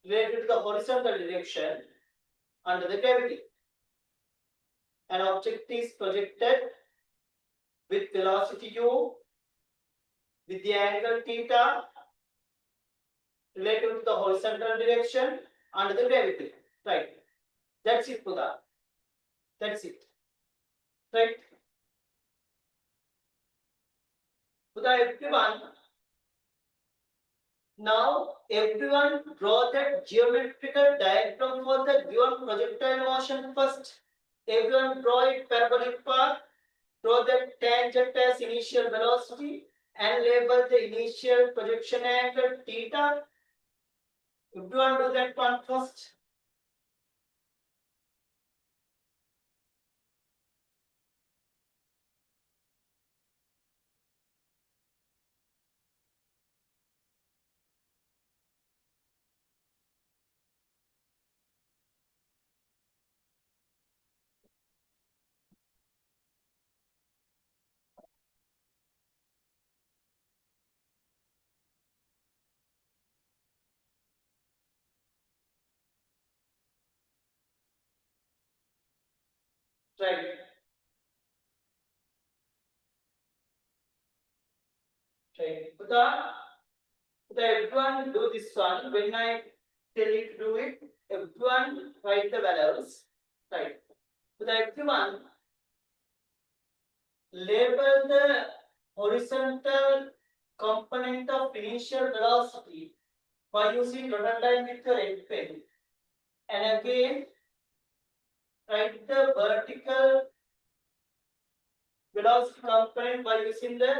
related to the horizontal direction under the gravity. An object is projected with velocity u with the angle theta related to the horizontal direction under the gravity. Right. That's it, Puda. That's it. Right. Puda, everyone. Now, everyone draw that geometrical diagram for the given projectile motion first. Everyone draw it parabolic path. Draw that tangent as initial velocity and label the initial projection angle theta. Everyone do that one first. Right. Right. Puta, everyone do this one. When I tell you to do it, everyone write the values. Right. Puta, everyone label the horizontal component of initial velocity by using dotted line with your red pen. And again, write the vertical velocity component by using the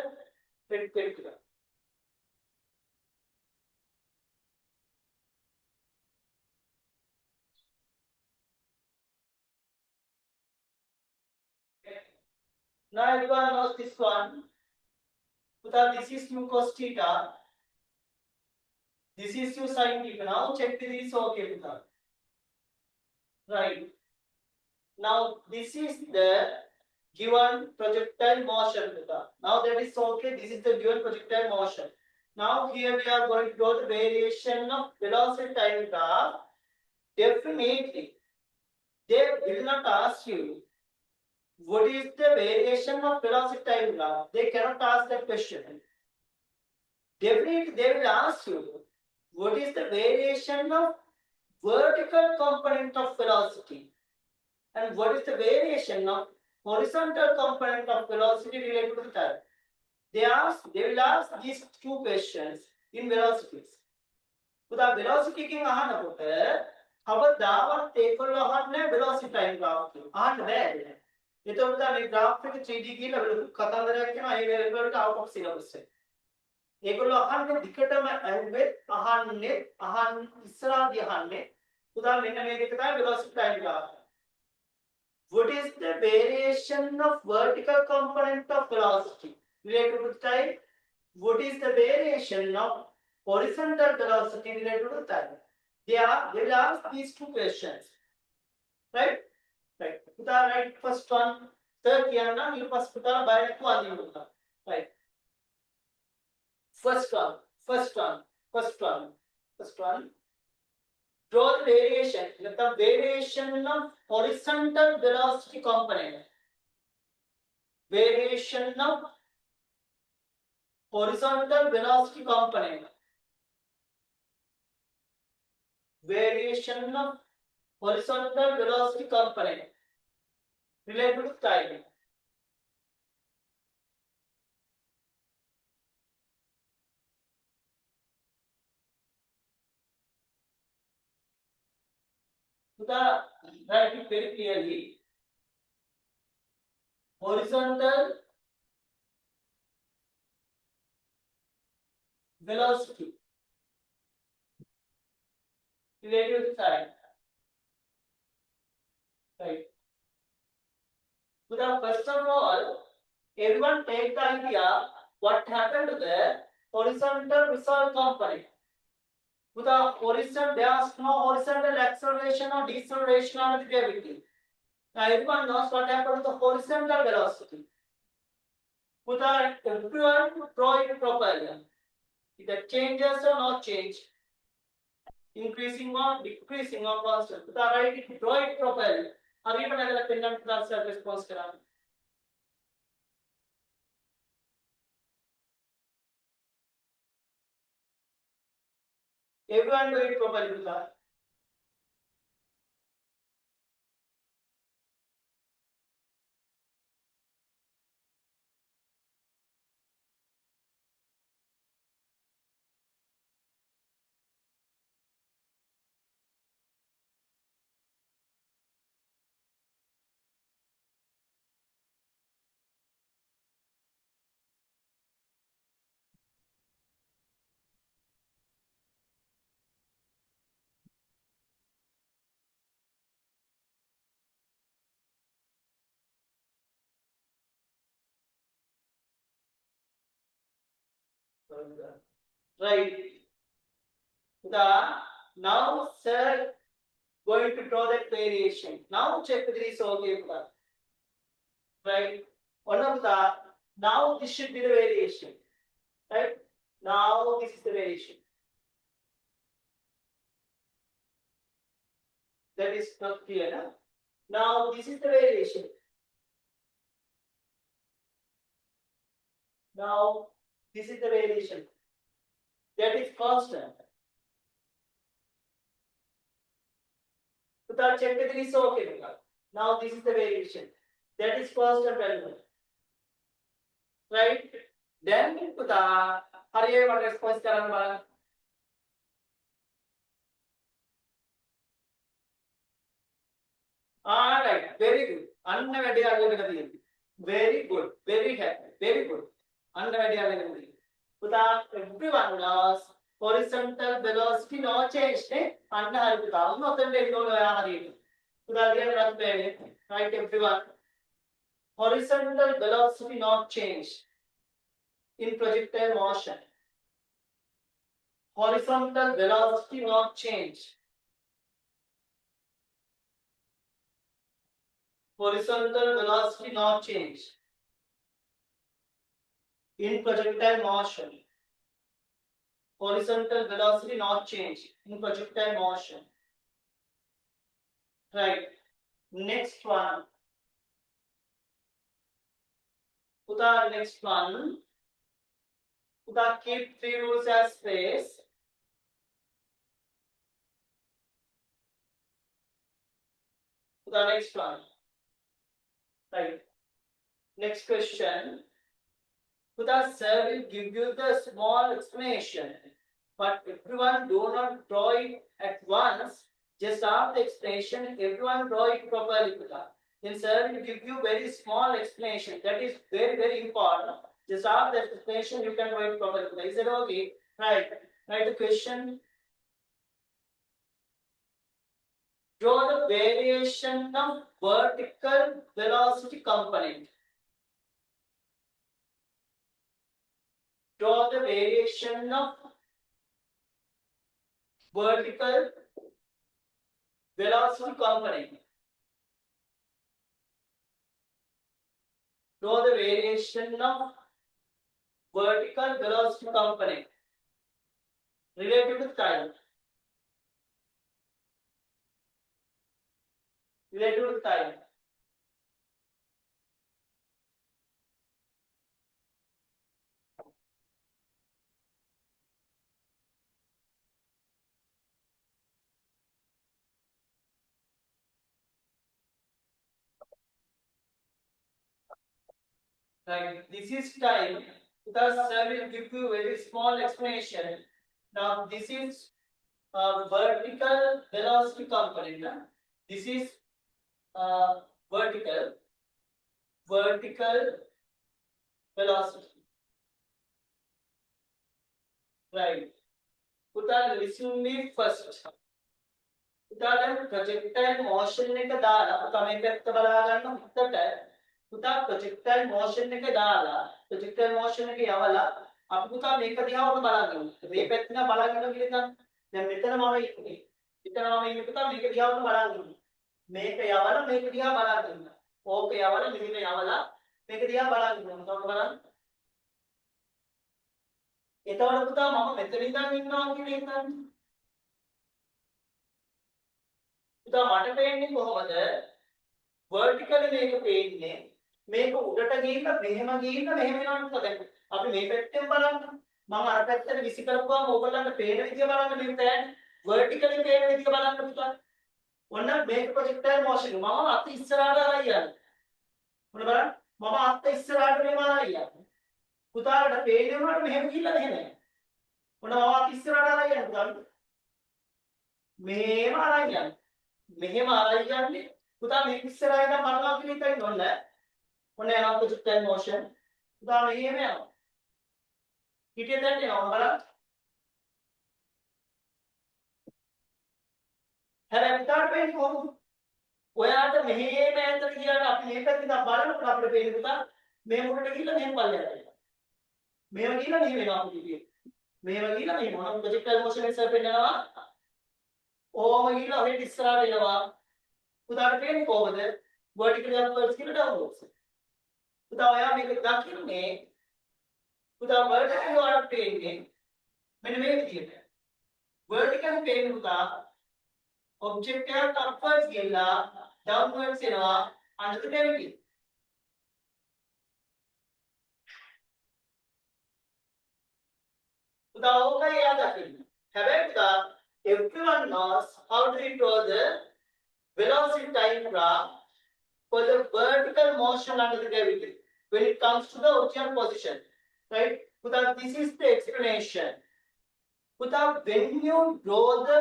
red pen. Now everyone knows this one. Puta, this is u cos theta. This is u sin theta. Now check this. Okay, Puta. Right. Now this is the given projectile motion. Now that is okay. This is the given projectile motion. Now here we are going to draw the variation of velocity time graph. Definitely, they will not ask you what is the variation of velocity time graph. They cannot ask that question. definitely they will ask you, what is the variation of vertical component of velocity? And what is the variation of horizontal component of velocity related to the time? They will ask these two questions in velocities. උදා velocity එකෙන් අහනකොට කවදාවත් ඒගොල්ලෝ අහන්නේ velocity time graph එක. අහන්න බෑ. එතකොට මේ graph එක 3D කියලා කතන්දරයක් කියනවා ඒ වලට out of syllabus එක. ඒගොල්ලෝ අහන්නේ දිගටම අහන්නේ ඉස්සරහදී අහන්නේ. උදා මෙන්න මේ දෙක තමයි velocity time graph. What is the variation of vertical component of velocity related to time? What is the variation of horizontal velocity related to time? They will ask these two questions. Right? Right. Right. First one. Third yana you first by right. First one. Draw the variation. The variation of horizontal velocity component. Variation of horizontal velocity component. Variation of horizontal velocity component related to time. Write it very clearly. Horizontal velocity related to time. Right. So first of all, everyone take the idea what happened to the horizontal result component. Without horizontal, there is no horizontal acceleration or deceleration of the gravity. Now everyone knows what happened to the horizontal velocity. Without everyone draw it properly. Either changes or not change. Increasing or decreasing or constant. Without write it, draw it properly. Are you going to pendant class response? Everyone do it properly. Without. Right. Now sir going to draw that variation. Now check whether it's okay. Right. One of the now this should be the variation. Right. Now this is the variation. That is not clear. No? Now this is the variation. Now this is the variation. That is constant. Without check whether it's okay. Now this is the variation. That is constant value. Right? Then Puta Hare what response karan. Right. Very good. Very good. Very happy. Very good. Everyone knows horizontal velocity no change. Right, everyone. Horizontal velocity not change in projectile motion. Horizontal velocity not change. Horizontal velocity not change in projectile motion. Horizontal velocity not change in projectile motion. Right. Next one. Next one. Puta, keep 3 rules as space. The next one. Right. Next question. Puta, sir will give you the small explanation, but everyone do not draw it at once. Just after the explanation, everyone draw it properly, Puta. Then sir will give you very small explanation. That is very, very important. Just after the explanation, you can draw it properly, Puta. Is that okay? Right. Write the question. Draw the variation of vertical velocity component. Draw the variation of vertical velocity component. Draw the variation of vertical velocity component related to time. Related to time. Right. This is time. Thus, I will give you a very small explanation. Now, this is vertical velocity component. This is vertical velocity. Right. Puta, listen me first. Puta, then projectile motion එක දාලා පුතා මේ පැත්ත බලා ගන්න හිතට පුතා projectile motion එක දාලා projectile motion එක යවලා අපි පුතා මේක දිහා උඩ බලන්න. මේ පැත්ත දිහා බලන්න කියලා දැන් මෙතන මම ඉන්නේ. මෙතන මම ඉන්නේ පුතා මේක දිහා උඩ බලන්න. මේක යවලා මේක දිහා බලන්න. ඕක යවලා මෙහෙම යවලා මේක දිහා බලන්න. මොකද බලන්න. එතකොට පුතා මම මෙතන ඉඳන් ඉන්නවා කියලා හිතන්න. පුතා මට පේන්නේ කොහොමද? vertically මේක පේන්නේ. මේක උඩට ගිහින් මෙහෙම ගිහින් මෙහෙම යනවා පුතා. දැන් අපි මේ පැත්තෙන් බලන්න. මම අර පැත්තට විසි කරපුවාම ඕගොල්ලන්ට පේන විදිය බලන්න මේ පෑන්. vertically පේන විදිය බලන්න පුතා. ඔන්න මේක projectile motion. මම අත ඉස්සරහට අරන් යනවා. මොන බලන්න. මම අත ඉස්සරහට මෙහෙම අරන් යනවා. පුතාලට පේන්නේ උනට මෙහෙම ගිහිල්ලා මෙහෙම යනවා. මොන මම අත ඉස්සරහට අරන් යනවා පුතාලට. මෙහෙම අරන් යනවා. මෙහෙම අරන් යන්නේ පුතා මේක ඉස්සරහට ඉඳන් බලනවා කියලා හිතන්න ඕනේ. ඔන්න යනවා projectile motion. පුතා මෙහෙම යනවා. හිටිය දැන් යනවා බලන්න. හැබැයි පුතාට පේන්නේ කොහොමද? ඔයාට මෙහෙම ඈතට ගියාට අපි මේ පැත්තෙන් බලනකොට අපිට පේන්නේ පුතා මේ මුලට ගිහිල්ලා මෙහෙම පල්ලෙහාට යනවා. මෙහෙම ගිහිල්ලා මෙහෙම එනවා පුතිය. මෙහෙම ගිහිල්ලා මෙහෙම මොනවා projectile motion එක පෙන්නනවා. ඕම ගිහිල්ලා ඔහෙට ඉස්සරහට එනවා. පුතාට පේන්නේ කොහොමද? vertically upwards කියලා downwards. පුතා ඔයා මේක දකින්නේ පුතා vertically ඔයාට පේන්නේ මෙන්න මේ විදිහට. vertically පේන්නේ පුතා object එකක් upwards ගිහලා downwards එනවා under the gravity. පුතා ඕකයි එයා දකින්නේ. හැබැයි පුතා everyone knows how to draw the velocity time graph for the vertical motion under the gravity when it comes to the original position, right? Puta, this is the explanation. Puta, when you draw the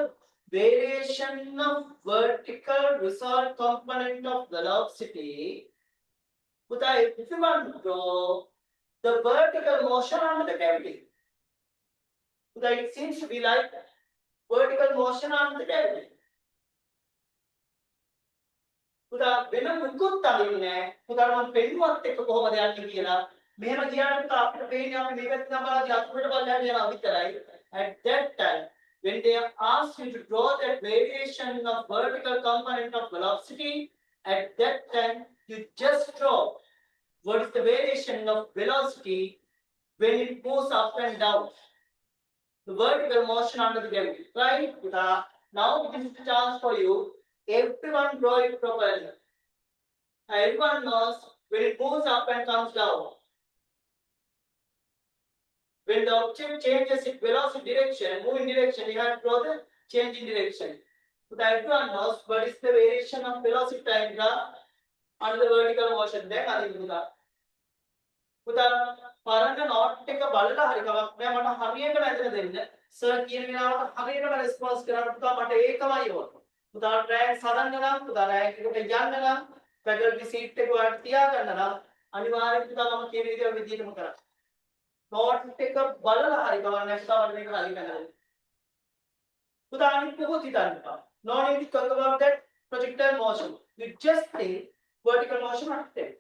variation of vertical result component of velocity, Puta, if you want to draw the vertical motion under the gravity, Puta, it seems to be like vertical motion under the gravity. පුතා වෙන මුකුත් අදින්නේ නැහැ. පුතාට මම පෙන්නුවත් එක්ක කොහොමද යන්නේ කියලා. මෙහෙම ගියාට පුතා අපිට පේන්නේ අපි මේ පැත්තෙන් බලද්දී අතුරට බලන්න යනවා විතරයි. At that time when they ask you to draw that variation of vertical component of velocity, at that time you just draw what is the variation of velocity when it moves up and down. The vertical motion under the gravity. Right, puta? Now this is the chance for you. Everyone draw it properly. Everyone knows when it moves up and comes down. When the object changes its velocity direction, moving direction, you have to draw the change in direction. So everyone knows what is the variation of velocity time graph under the vertical motion. Then I will do that. පරණ note එක බලලා හරි කමක් නෑ මට හරියට වැදලා දෙන්න sir කියන වෙලාවට හරියටම රෙස්පොන්ස් කරන්න පුතා මට ඒකමයි ඕන පුතා රෑන්ක් හදන්න නම් පුතා රෑන්ක් එකට යන්න නම් ෆැකල්ටි සීට් එක ඔයාලට තියාගන්න නම් අනිවාර්යයෙන් පුතා මම කියන විදිහටම කරන්න නෝට් එක බලලා හරි කමක් නෑ පුතා මට මේක හරියට වැදලා දෙන්න පුතා අනිත් මොකද හිතන්න එපා no need to talk about that projectile motion you just think vertical motion active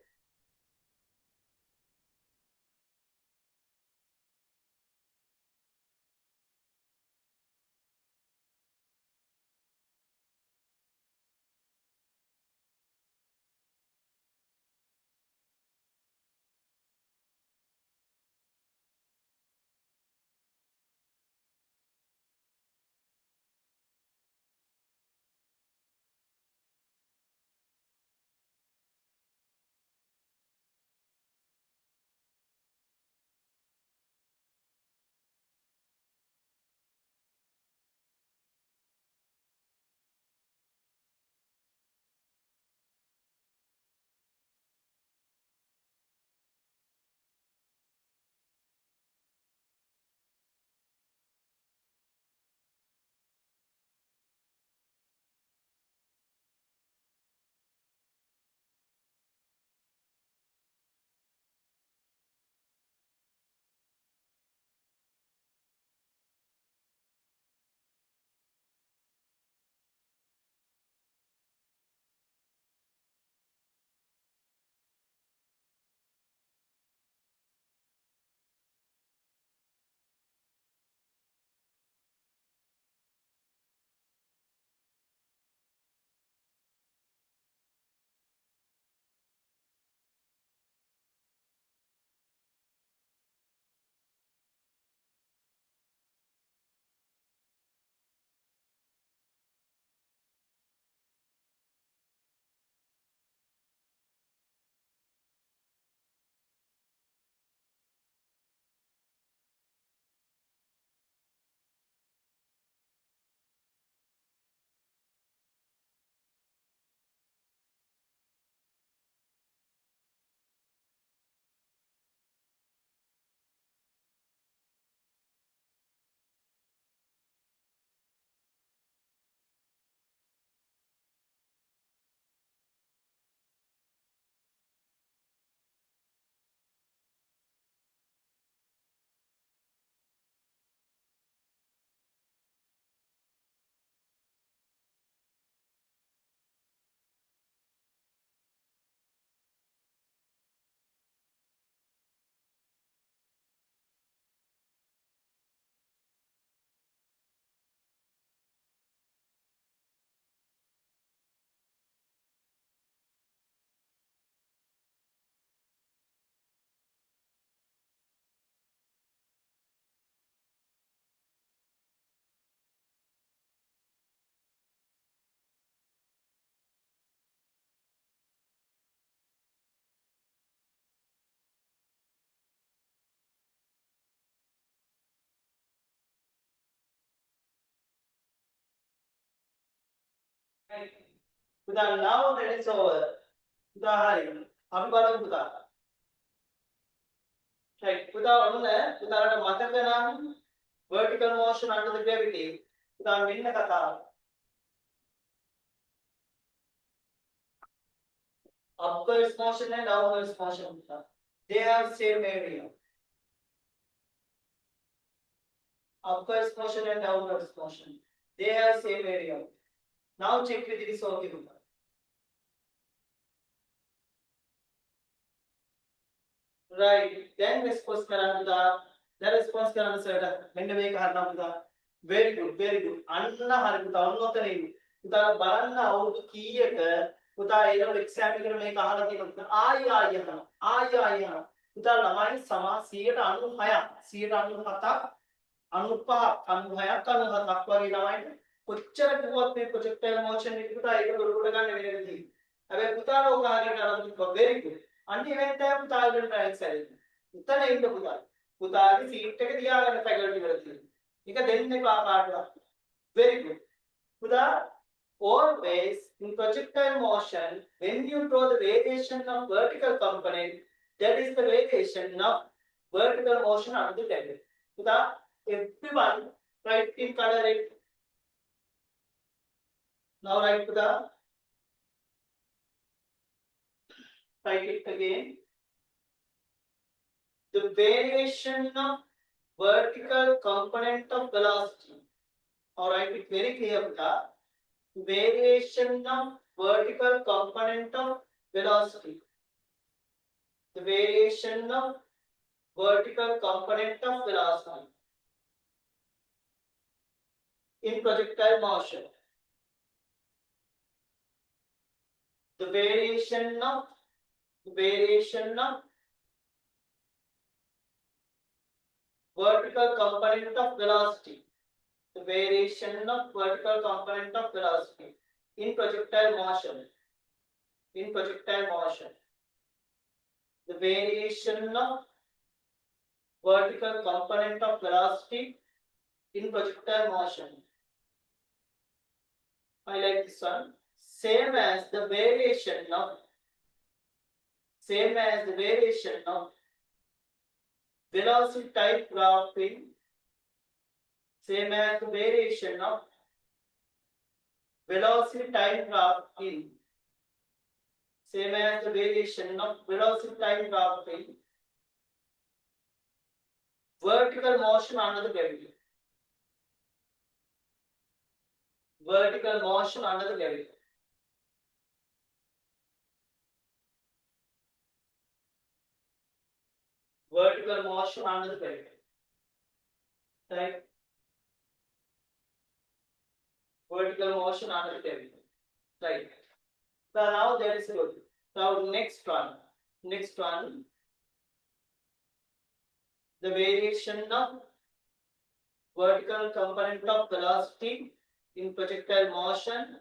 පුතා now that is over පුතා හරි අපි බලමු පුතා right පුතා ඔන්න පුතාට මතක නම් vertical motion under the gravity පුතා මෙන්න කතාව upwards motion and downwards motion පුතා they have same area upwards motion and downwards motion they have same area now check with this okay පුතා right then response කරන්න පුතා දැන් response කරන්න සර්ට මෙන්න මේක හරිනම් පුතා very good අන්න හරි පුතා ඔන්න ඔතන ඉන්නේ පුතා බලන්න අවුරුදු කීයක පුතා ඒ level exam එකට මේක අහලා තියෙනවා පුතා ආයි අහනවා පුතා ළමයි සමා 196ක් 197ක් 95ක් 96ක් 97ක් වගේ ළමයින්ට කොච්චර කිව්වත් මේ projectile motion එක පුතා ඒක ගොඩ ගන්න වෙන විදිහ හැබැයි පුතා ලෝක හරියට අරන් very good අන්න event time පුතා ඉන්න try කරන්න උතන ඉන්න පුතා පුතාගේ සීට් එක තියාගන්න ෆැකල්ටි වල තියෙන. ඒක දෙන්න එපා කාටවත්. Very good. පුතා, always in projectile motion, when you draw the variation of vertical component, that is the variation of vertical motion under the table. Puta, everyone write in color it. Now write Puta. Write it again. The variation of vertical component of velocity. Now write it very clear Puta. Variation of vertical component of velocity. The variation of vertical component of velocity in projectile motion. The variation of vertical component of velocity. The variation of vertical component of velocity in projectile motion. In projectile motion. The variation of vertical component of velocity in projectile motion. Highlight this one. Same as the variation of velocity type graph in same as the variation of velocity time graph in same as the variation of velocity time graph in vertical motion under the gravity. Vertical motion under the gravity. Vertical motion under the gravity. Right? Vertical motion under the gravity. Right. So now that is good. Now next one. The variation of vertical component of velocity in projectile motion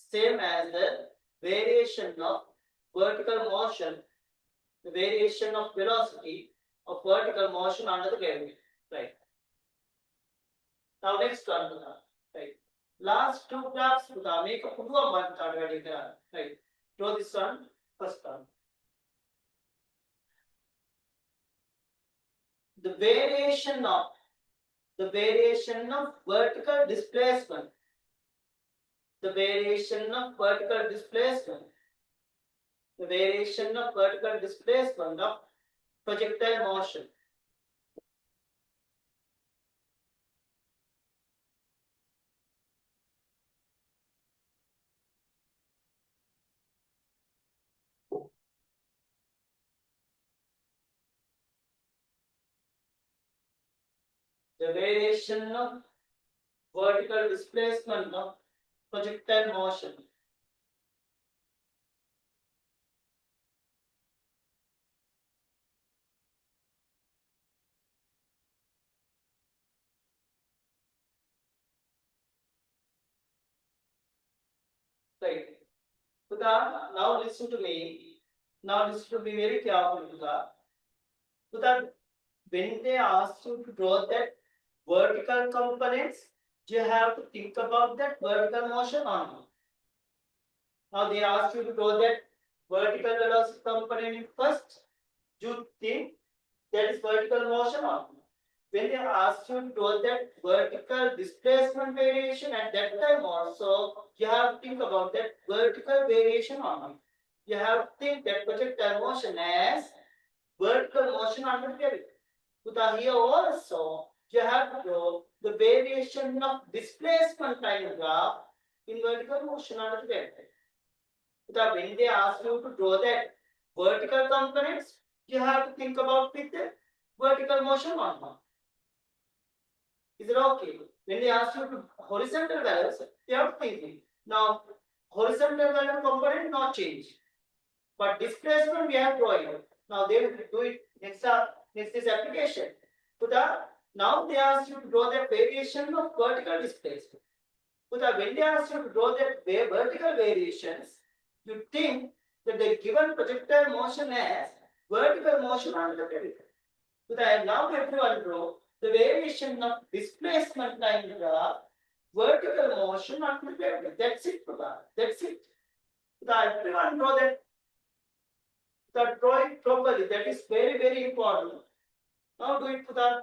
same as the variation of vertical motion, the variation of velocity of vertical motion under the gravity. Right. Now next one. Right. Last two graphs. Make a one. Right. Draw this one. First one. The variation of vertical displacement. The variation of vertical displacement. The variation of vertical displacement of projectile motion. The variation of vertical displacement of projectile motion. Right. Puta, now listen to me. Now listen to me very carefully, Puta. Puta, when they ask you to draw that vertical components, you have to think about that vertical motion only. Now they ask you to draw that vertical velocity component first. You think that is vertical motion only. When they ask you to draw that vertical displacement variation at that time also, you have to think about that vertical variation only. You have to think that projectile motion as vertical motion under gravity. But here also, you have to draw the variation of displacement time graph in vertical motion under gravity. But when they ask you to draw that vertical components, you have to think about with the vertical motion only. Is it okay? When they ask you to horizontal values, you have to think it. Now, horizontal value component not change, but displacement we have drawn. Now they will do it next this application. But now they ask you to draw the variation of vertical displacement. But when they ask you to draw that vertical variations, you think that the given projectile motion as vertical motion under the gravity. But now everyone draw the variation of displacement line graph, vertical motion and gravity. That's it, Pradhan. That's it. Pradhan, everyone draw that. Draw it properly. That is very, very important. Now do it, Pradhan.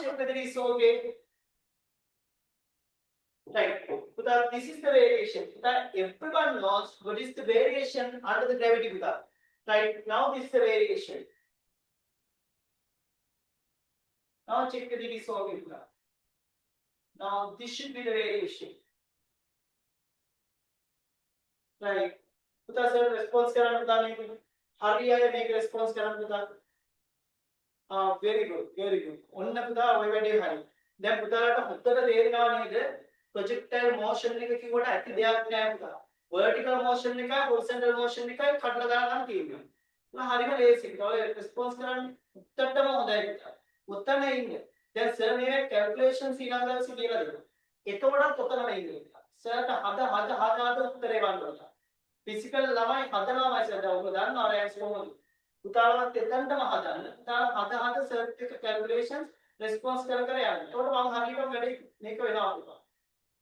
Check whether it's okay. Right. Because this is the variation. That everyone knows what is the variation under the gravity. Because right now this is the variation. Now check whether it is okay. Because now this should be the variation. Right. Because sir response කරන්න පුතා මේක. හරියට මේක response කරන්න පුතා. Very good. Very good. ඔන්න පුතා ඔය වැඩේ හරි. දැන් පුතාලට හොත්තට තේරෙනවා නේද? projectile motion එක කිව්වට ඇති දෙයක් නෑ පුතා. vertical motion එකයි horizontal motion එකයි කඩලා දාලා තියෙනවා. ඒක හරිම ලේසියි. ඔය response කරන්නේ උත්තරටම හොඳයි පුතා. උත්තරනේ ඉන්නේ. දැන් සර් මේ calculations ඊළඟට කියලා දෙනවා. එතකොටත් උත්තරම ඉන්නේ. සර්ට හද උත්තරේ වන්නවා. physical ළමයි හදනවාමයි සර්. ඔබ දන්නවා රෑන්ස් කොහොමද? පුතාලවත් එතනටම හදන්න. පුතාලා හද සර් එක calculations response කර කර යන්න. එතකොට මම හරියටම වැඩි මේක වෙනවා පුතා.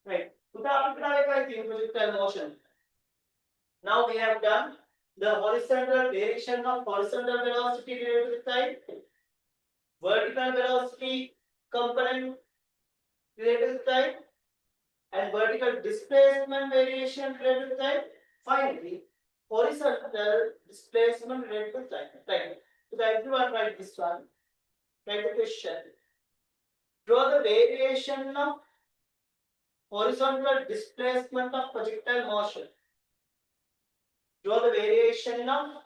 Right. Projectile motion. Now we have done the horizontal variation of horizontal velocity related to the time, vertical velocity component related to the time, and vertical displacement variation related to the time. Finally, horizontal displacement related to the time. Right. So everyone write this one. Write the question. Draw the variation of horizontal displacement of projectile motion. Draw the variation of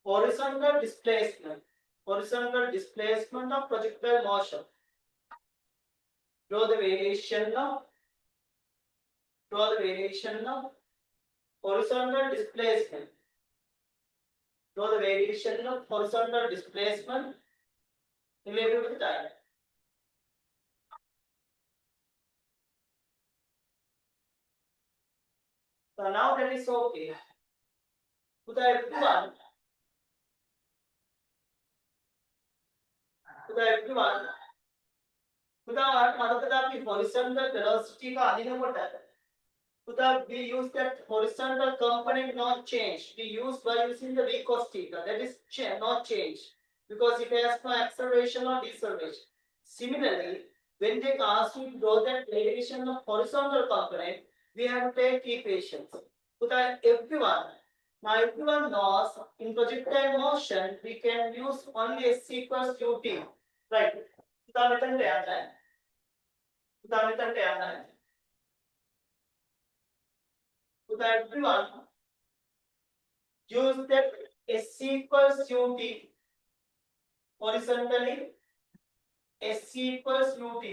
horizontal displacement of projectile motion. Draw the variation of horizontal displacement. Draw the variation of horizontal displacement related to the time. So now that is okay. To the everyone. Horizontal velocity का अधिक होता है. We use that horizontal component not change. We use by using the v cos theta. That is not change because it has no acceleration or deceleration. Similarly, when they ask you to draw that variation of horizontal component, we have to take equations. But everyone, now everyone knows in projectile motion, we can use only S equals UT. Right. So everyone use that S equals UT horizontally. S equals UT.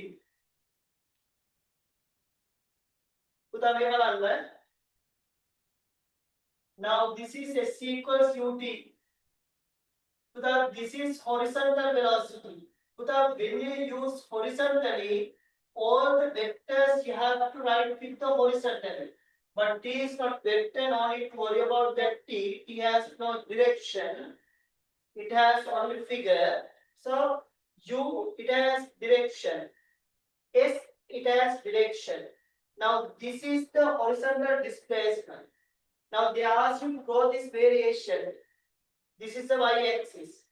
Now this is S equals UT. This is horizontal velocity. When you use horizontally, all the vectors you have to write with the horizontal. But T is not vector, no need to worry about that T. T has no direction. It has only figure. So U, it has direction. S, it has direction. Now this is the horizontal displacement. Now they ask you to draw this variation. This is the y-axis.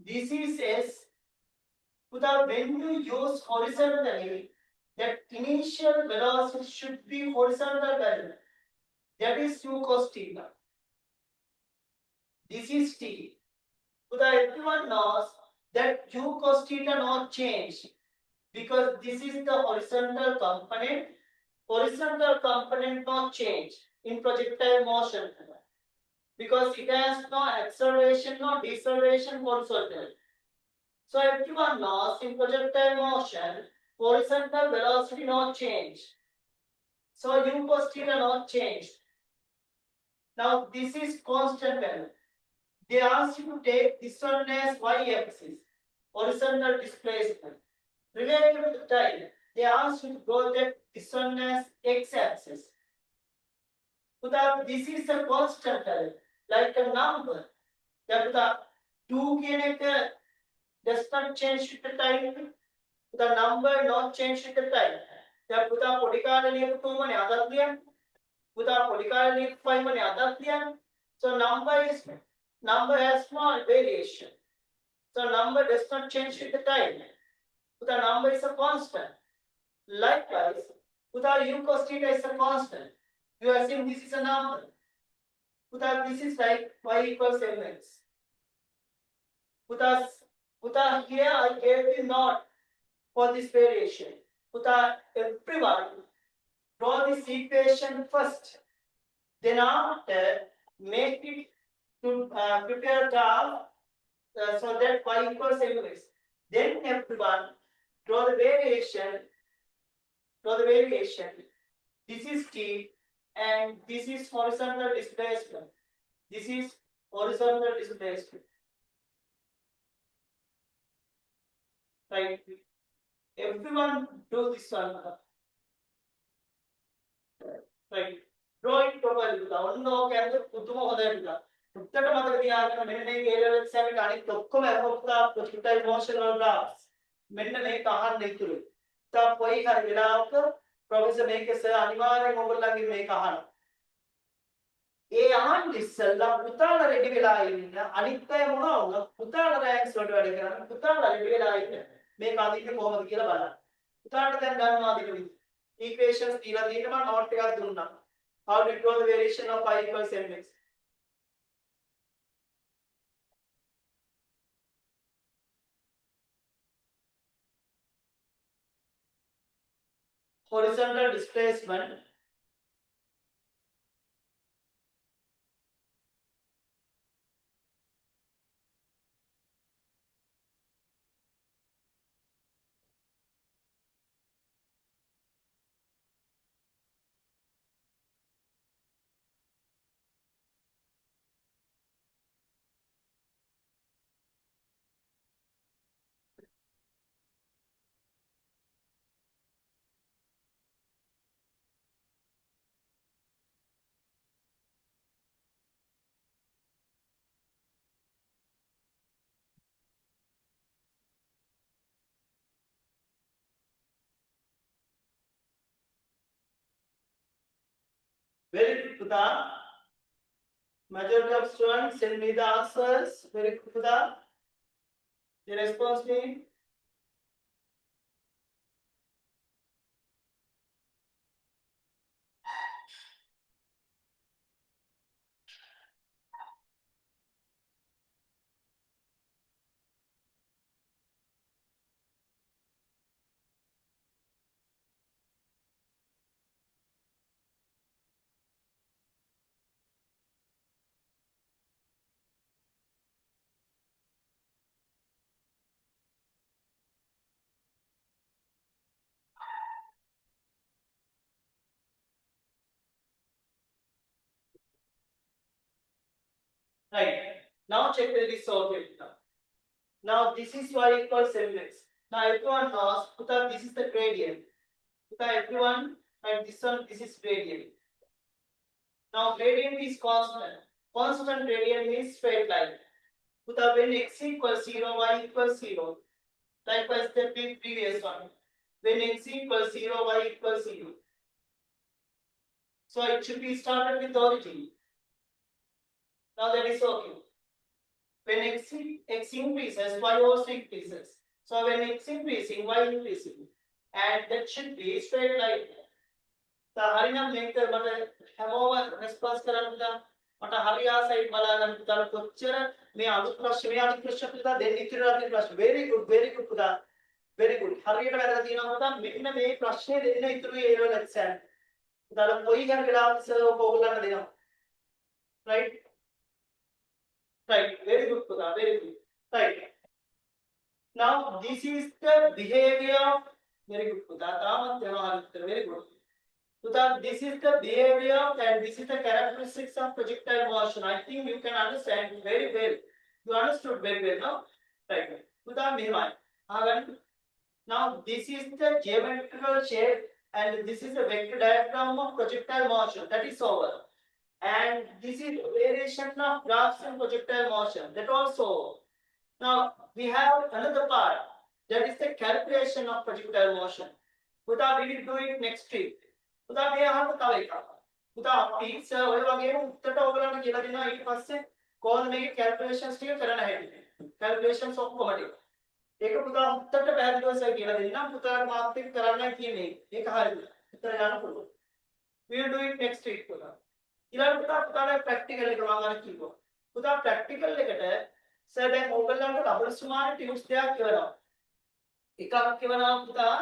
This is S. When you use horizontally, that initial velocity should be horizontal value. That is u cos theta. This is T. Everyone knows that u cos theta not change because this is the horizontal component. Horizontal component not change in projectile motion because it has no acceleration, no deceleration horizontal. So everyone knows in projectile motion, horizontal velocity not change. So u cos theta not change. Now this is constant value. They ask you to take this one as y-axis, horizontal displacement. Related to the time, they ask you to go that this one as x-axis. This is a constant value, like a number. That 2 does not change with the time. The number not change with the time. That so number has no variation. So number does not change with the time. The number is a constant. Likewise, u cos theta is a constant. You are saying this is a number. This is like y equals mx. Here I gave you not for this variation. Everyone draw this equation first. Then after make it to prepare graph so that y equals mx. Then everyone draw the variation. This is T and this is horizontal displacement. This is horizontal displacement. Right. Everyone do this one. Right. Draw it properly. No can do උත්තර මතක තියාගන්න මෙන්න මේ A-level exam එක අනිත් ඔක්කොම අහපුවා projectile motion වල graphs මෙන්න මේක අහන්න ඉතුරුයි. තා කොයි හරි වෙලාවක ප්‍රොෆෙසර් මේකේ සර් අනිවාර්යෙන් ඔයගොල්ලන්ගේ මේක අහනවා. ඒ අහන්න ඉස්සෙල්ලා පුතාලා රෙඩි වෙලා ඉන්න අනිත් අය මොනවා වුණා පුතාලා රෑන්ක්ස් වලට වැඩ කරන්න පුතාලා රෙඩි වෙලා ඉන්න මේක අදින්නේ කොහොමද කියලා බලන්න. පුතාලට දැන් ගන්නවා අදින විදිහ. equations දීලා තියෙනවා note එකක් දුන්නා. How to draw the variation of y equals mx. Horizontal displacement very good Puta. Majority of students send me the answers. Very good Puta. The response me. Right. Now check whether it is okay. Now this is y equals mx. Now everyone knows that this is the gradient. Because everyone and this one, this is gradient. Now gradient is constant. Constant gradient means straight line. Because when x equals 0, y equals 0. Likewise the previous one. When x equals 0, y equals 0. So it should be started with origin. Now that is okay. When x increases, y also increases. So when x increasing, y increasing. And that should be straight line. So හරිනම් මේක මට හැමෝම response කරන්න මට හරි ආසයි බලා ගන්න පුතාලා කොච්චර මේ අලුත් ප්‍රශ්න පුතා දෙන්න ඉතිරි රාත්‍රී ප්‍රශ්න very good පුතා very good හරියට වැරලා තියෙනවා පුතා මෙන්න මේ ප්‍රශ්නේ දෙන්න ඉතුරුයි ඒ වල එක්සෑම් පුතාලා කොයි ගැන වෙලාවද සර් ඔක ඕගොල්ලන්ට දෙනවා right very good පුතා very good right now this is the behavior very good පුතා තාමත් යනවා හරියට very good. So that this is the behavior and this is the characteristics of projectile motion. I think you can understand very well. You understood very well now? Right. So that now this is the geometrical shape and this is the vector diagram of projectile motion. That is over. And this is variation of graphs and projectile motion. That also. Now we have another part. That is the calculation of projectile motion. So that we will do it next week. පුතා මේ අහන්න තව එකක්. පුතා අපි sir ඔය වගේම උත්තරට ඔයගලන්ට කියලා දෙනවා ඊට පස්සේ කොහොමද මේකේ කැල්කියුලේෂන්ස් ටික කරන්න හැටි. කැල්කියුලේෂන්ස් ඔක්කොම ටික. ඒක පුතා උත්තරට පැහැදිලිව සර් කියලා දෙන්නම්. පුතාට මාත් එක්ක කරන්නයි කියන්නේ. ඒක හරියද? උත්තර ගන්න පුළුවන්. We will do it next week පුතා. ඊළඟ පුතාට ප්‍රැක්ටිකල් එක මම අර කිව්වා. පුතා ප්‍රැක්ටිකල් එකට සර් දැන් ඔයගලන්ට රබර් සුමාන ටියුබ්ස් දෙකක් කියවනවා. එකක් කියවනවා පුතා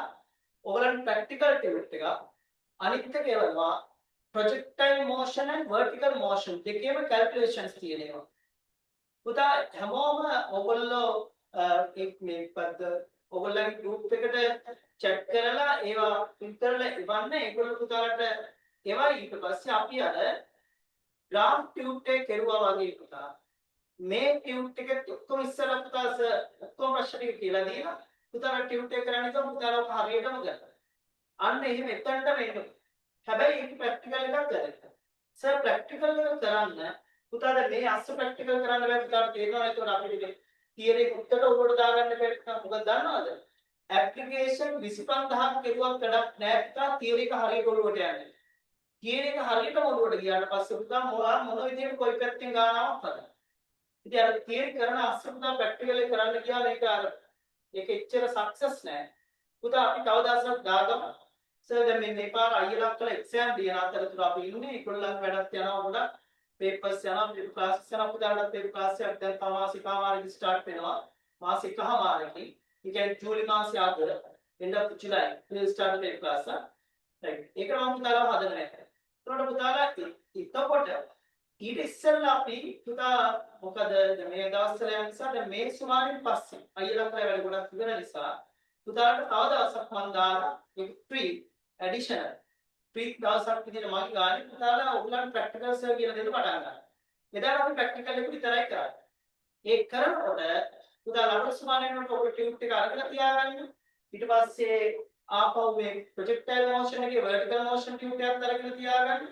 ඔයගලන්ට ප්‍රැක්ටිකල් ටියුබ් එකක් අනිත් එක කියවනවා projectile motion and vertical motion දෙකේම calculations තියෙනවා. පුතා හැමෝම ඔයගොල්ලෝ මේ පද ඔයගොල්ලන්ගේ group එකට chat කරලා ඒවා print කරලා ඉවන්න ඒගොල්ලෝ පුතාලට ඒවා ඊට පස්සේ අපි අර graph tube එක කෙරුවා වගේ පුතා මේ tube එක ඔක්කොම ඉස්සරහ පුතා ඔක්කොම ප්‍රශ්න ටික කියලා දීලා පුතාලා tube එක කරන්නේ කොහොමද පුතාලා හරියටම ගත්තා. අන්න එහෙම එතනට වෙන්න. හැබැයි ඒක ප්‍රැක්ටිකල් එකක් කරන්න. සර් ප්‍රැක්ටිකල් එක කරන්න පුතාට මේ අස්ස ප්‍රැක්ටිකල් කරන්න බෑ පුතාට තේරෙනවා ඒතකොට අපිට තියරි උත්තර උඩට දාගන්න බැරි මොකද දන්නවද? ඇප්ලිකේෂන් 25000ක් කෙරුවක් වැඩක් නෑ පුතා තියරි එක හරියට ඔළුවට යන්නේ. තියරි එක හරියටම ඔළුවට ගියාට පස්සේ පුතා මොන විදිහට කොයි පැත්තෙන් ගානවක් හදන්න. ඉතින් අර තියරි කරන අස්ස පුතා ප්‍රැක්ටිකල් එක කරන්න ගියාම ඒක එච්චර සක්සස් නෑ. පුතා අපි කවදාවත් දාගමු. සර් දැන් මේ පාර අයියලා කළ එක්සෑම් දින අතරතුර අපි ඉන්නේ ඒගොල්ලන් වැඩක් යනවා ගොඩක් පේපර්ස් යනවා ක්ලාසස් යනවා පුතාලට ඒ ක්ලාස් එකක් දැන් තව මාසිකමාරකින් ස්ටාර්ට් වෙනවා මාස එකමාරකින් ඒ කියන්නේ ජූලි මාසයේ අග end of July we will start the class right ඒක නම් පුතාලා හදන්න නැහැ ඒකට පුතාලා එතකොට ඊට ඉස්සෙල්ලා අපි පුතා මොකද මේ දවස්වල යන නිසා දැන් මේ සුමාරින් පස්සේ අයියලා කළ වැඩ ගොඩක් ඉවර නිසා පුතාලට තව දවසක් මම දාලා ඒක free additional free දවසක් විදිහට මගේ ගානේ පුතාලා ඔයගලන්ට ප්‍රැක්ටිකල්ස් කියලා දෙන්න පටන් ගන්නවා. එදාට අපි ප්‍රැක්ටිකල් එක විතරයි කරන්නේ. ඒක කරනකොට පුතාලා අපේ සමානෙන් වලට ඔය ටියුබ් ටික අරගෙන තියාගන්න. ඊට පස්සේ ආපහු මේ ප්‍රොජෙක්ටයිල් මෝෂන් එකේ vertical motion ටියුබ් එකක් අරගෙන තියාගන්න.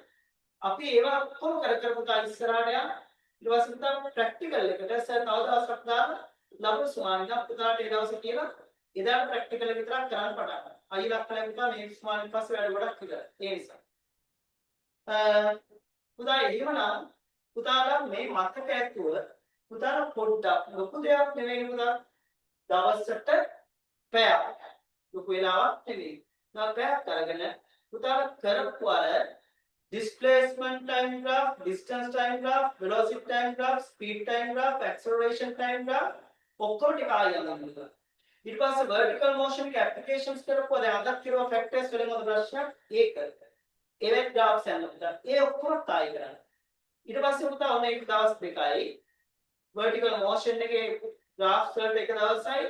අපි ඒවා ඔක්කොම කර පුතා ඉස්සරහට යන. ඊට පස්සේ පුතා ප්‍රැක්ටිකල් එකට සර් තව දවසක් දාලා ලබු සමානෙන් පුතාට ඒ දවසේ කියලා එදාට ප්‍රැක්ටිකල් එක විතරක් කරන්න පටන් ගන්නවා. අයියලා කලින් පුතා මේ සමානෙන් පස්සේ වැඩ ගොඩක් ඉවරයි. ඒ නිසා පුතා එහෙමනම් පුතාලා මේ මතක ඇතුව පුතාලා පොඩ්ඩක් ලොකු දෙයක් නෙවෙයි පුතා දවසට පැයක් ලොකු වෙලාවක් නෙවෙයි. නා පැයක් අරගෙන පුතාලා කරපු අර displacement time graph, distance time graph, velocity time graph, speed time graph, acceleration time graph ඔක්කොම ටික ආයෙත් ගන්නවා. ඊට පස්සේ vertical motion එක applications කරපුවා දැන් අදත් කිරුවා factors වලින් මොකද ප්‍රශ්නයක් ඒක ඒවෙත් graphs යනවා පුතා ඒ ඔක්කොම තායි කරන්න ඊට පස්සේ පුතා ඔන්න එක දවස් දෙකයි vertical motion එකේ graphs වලට එක දවසයි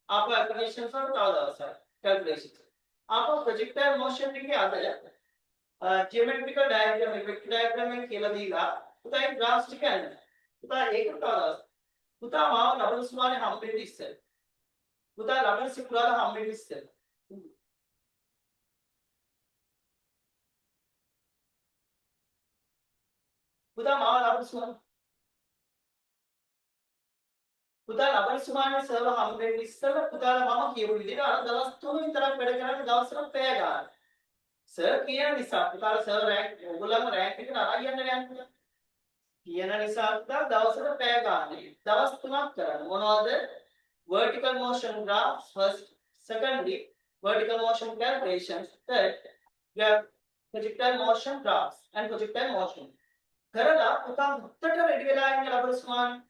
ආපහු applications වලට තව දවසයි calculations ආපහු projectile motion එකේ අද geometrical diagram vector diagram එක කියලා දීලා පුතා ඒ graphs ටික යනවා පුතා ඒකට දවස්. පුතා මාව ලබන සුමානේ හම්බෙන්න ඉස්සෙල්. පුතා ලබන සිකුරාදා හම්බෙන්න ඉස්සෙල්. පුතා මාව ලබන සුමානේ පුතා ලබන සුමානේ සර්ව හම්බෙන්න ඉස්සෙල් පුතාලා මම කියපු විදිහට අර දවස් 3 විතරක් වැඩ කරන්නේ දවසකට පැය ගන්න. සර් කියන නිසා පුතාලා සර් රෑන්ක් ඕගොල්ලන්ම රෑන්ක් එකට අරන් යන්න නෑ. කියන නිසා පුතා දවසකට පැය ගන්න. දවස් 3ක් කරන්න. මොනවද? vertical motion graphs first, secondly vertical motion calculations, third we have projectile motion graphs and projectile motion. කරලා පුතා මුත්තට රෙඩි වෙලා ඉන්න ලබන සුමානේ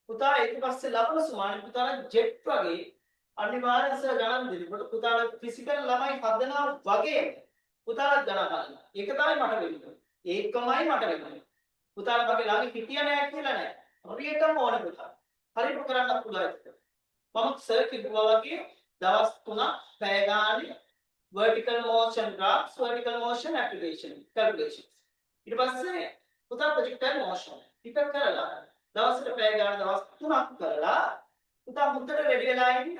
පුතා ඊට පස්සේ ලබන සුමානේ පුතාලා ජෙට් වගේ අනිවාර්යයෙන්ම ගණන් දෙනකොට පුතාලා ෆිසිකල් ළමයි හදනවා වගේ පුතාලා ගණන් ගන්නවා. ඒක තමයි මට වෙන්නේ. ඒකමයි මට වෙන්නේ. පුතාලා වගේ ළඟ හිටිය නෑ කියලා නෑ. හරියටම ඕන පුතා. හරියට කරන්න පුළුවන්. මම සර් කිව්වා වගේ දවස් 3ක් පැය ගානේ vertical motion graphs, vertical motion application calculations. ඊට පස්සේ පුතා projectile motion ටික කරලා දවසට පැය ගාන දවස් 3ක් කරලා පුතා මුද්දට රෙඩි වෙලා ඉන්න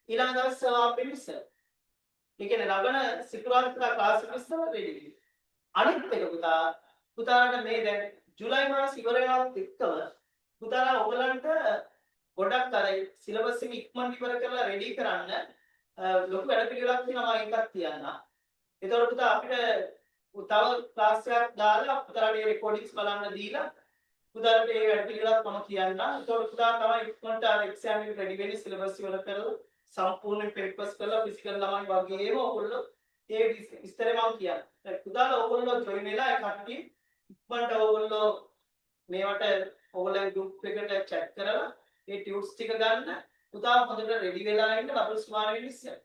ඊළඟ දවස් සවාපෙන්න ඉස්සර. ඒ කියන්නේ ලබන සිකුරාදා පුතා ක්ලාස් එක ඉස්සර රෙඩි වෙන්න. අනිත් එක පුතාලට මේ දැන් ජූලයි මාස ඉවර වෙනවත් එක්කම පුතාලා ඔයගලන්ට ගොඩක් අර සිලබස් එක ඉක්මනට ඉවර කරලා රෙඩි කරන්න ලොකු වැඩ පිළිවෙලක් තියෙනවා මම එකක් කියන්නම්. ඒතකොට පුතා අපිට තව ක්ලාස් එකක් දාලා පුතාලට මේ රෙකෝඩින්ග්ස් බලන්න දීලා පුතාලට මේ වැඩ පිළිවෙලක් මම කියන්නම්. ඒතකොට පුතා තමයි ඉක්මනට අර එක්සෑම් එක රෙඩි වෙන්නේ සිලබස් ඉවර කරලා සම්පූර්ණ පේපර්ස් කරලා ෆිසිකල් ළමයි වගේම ඔයගොල්ලෝ ඒ විස්තරය මම කියන්නම්. පුතාලා ඔයගොල්ලෝ ජොයින් වෙලා ඒ කට්ටිය ඉක්මනට ඔයගොල්ලෝ මේවට ඔයගොල්ලන් ගෲප් එකට chat කරලා ඒ ටියුට්ස් ටික ගන්න පුතා හොඳට රෙඩි වෙලා ඉන්න ලබන සුමානේ වෙන්න ඉස්සෙල්.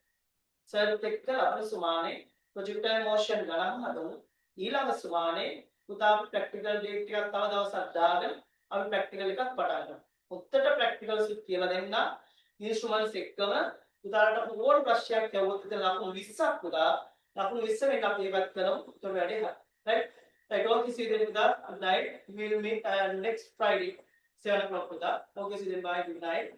සර්ත් එක්ක ලබන සුමානේ ප්‍රොජෙක්ටයිල් මෝෂන් ගණන් හදමු. ඊළඟ සුමානේ පුතා ප්‍රැක්ටිකල් ඩේට් ටිකක් තව දවසක් දාගෙන අපි ප්‍රැක්ටිකල් එකක් පටන් ගමු. උත්තර ප්‍රැක්ටිකල්ස් කියලා දෙන්න ඉන්ස්ට්‍රුමන්ට්ස් එක්කම පුතාලට ඕන ප්‍රශ්නයක් ඇහුවොත් ඉතින් ලකුණු 20ක් පුතා ලකුණු 20 වෙනකම් අපි ඒවත් කරමු. උත්තර වැඩේ හරි. right? I don't see them with that. Good night. We will meet next Friday, 7 o'clock with that. Okay, see them. Bye. Good night.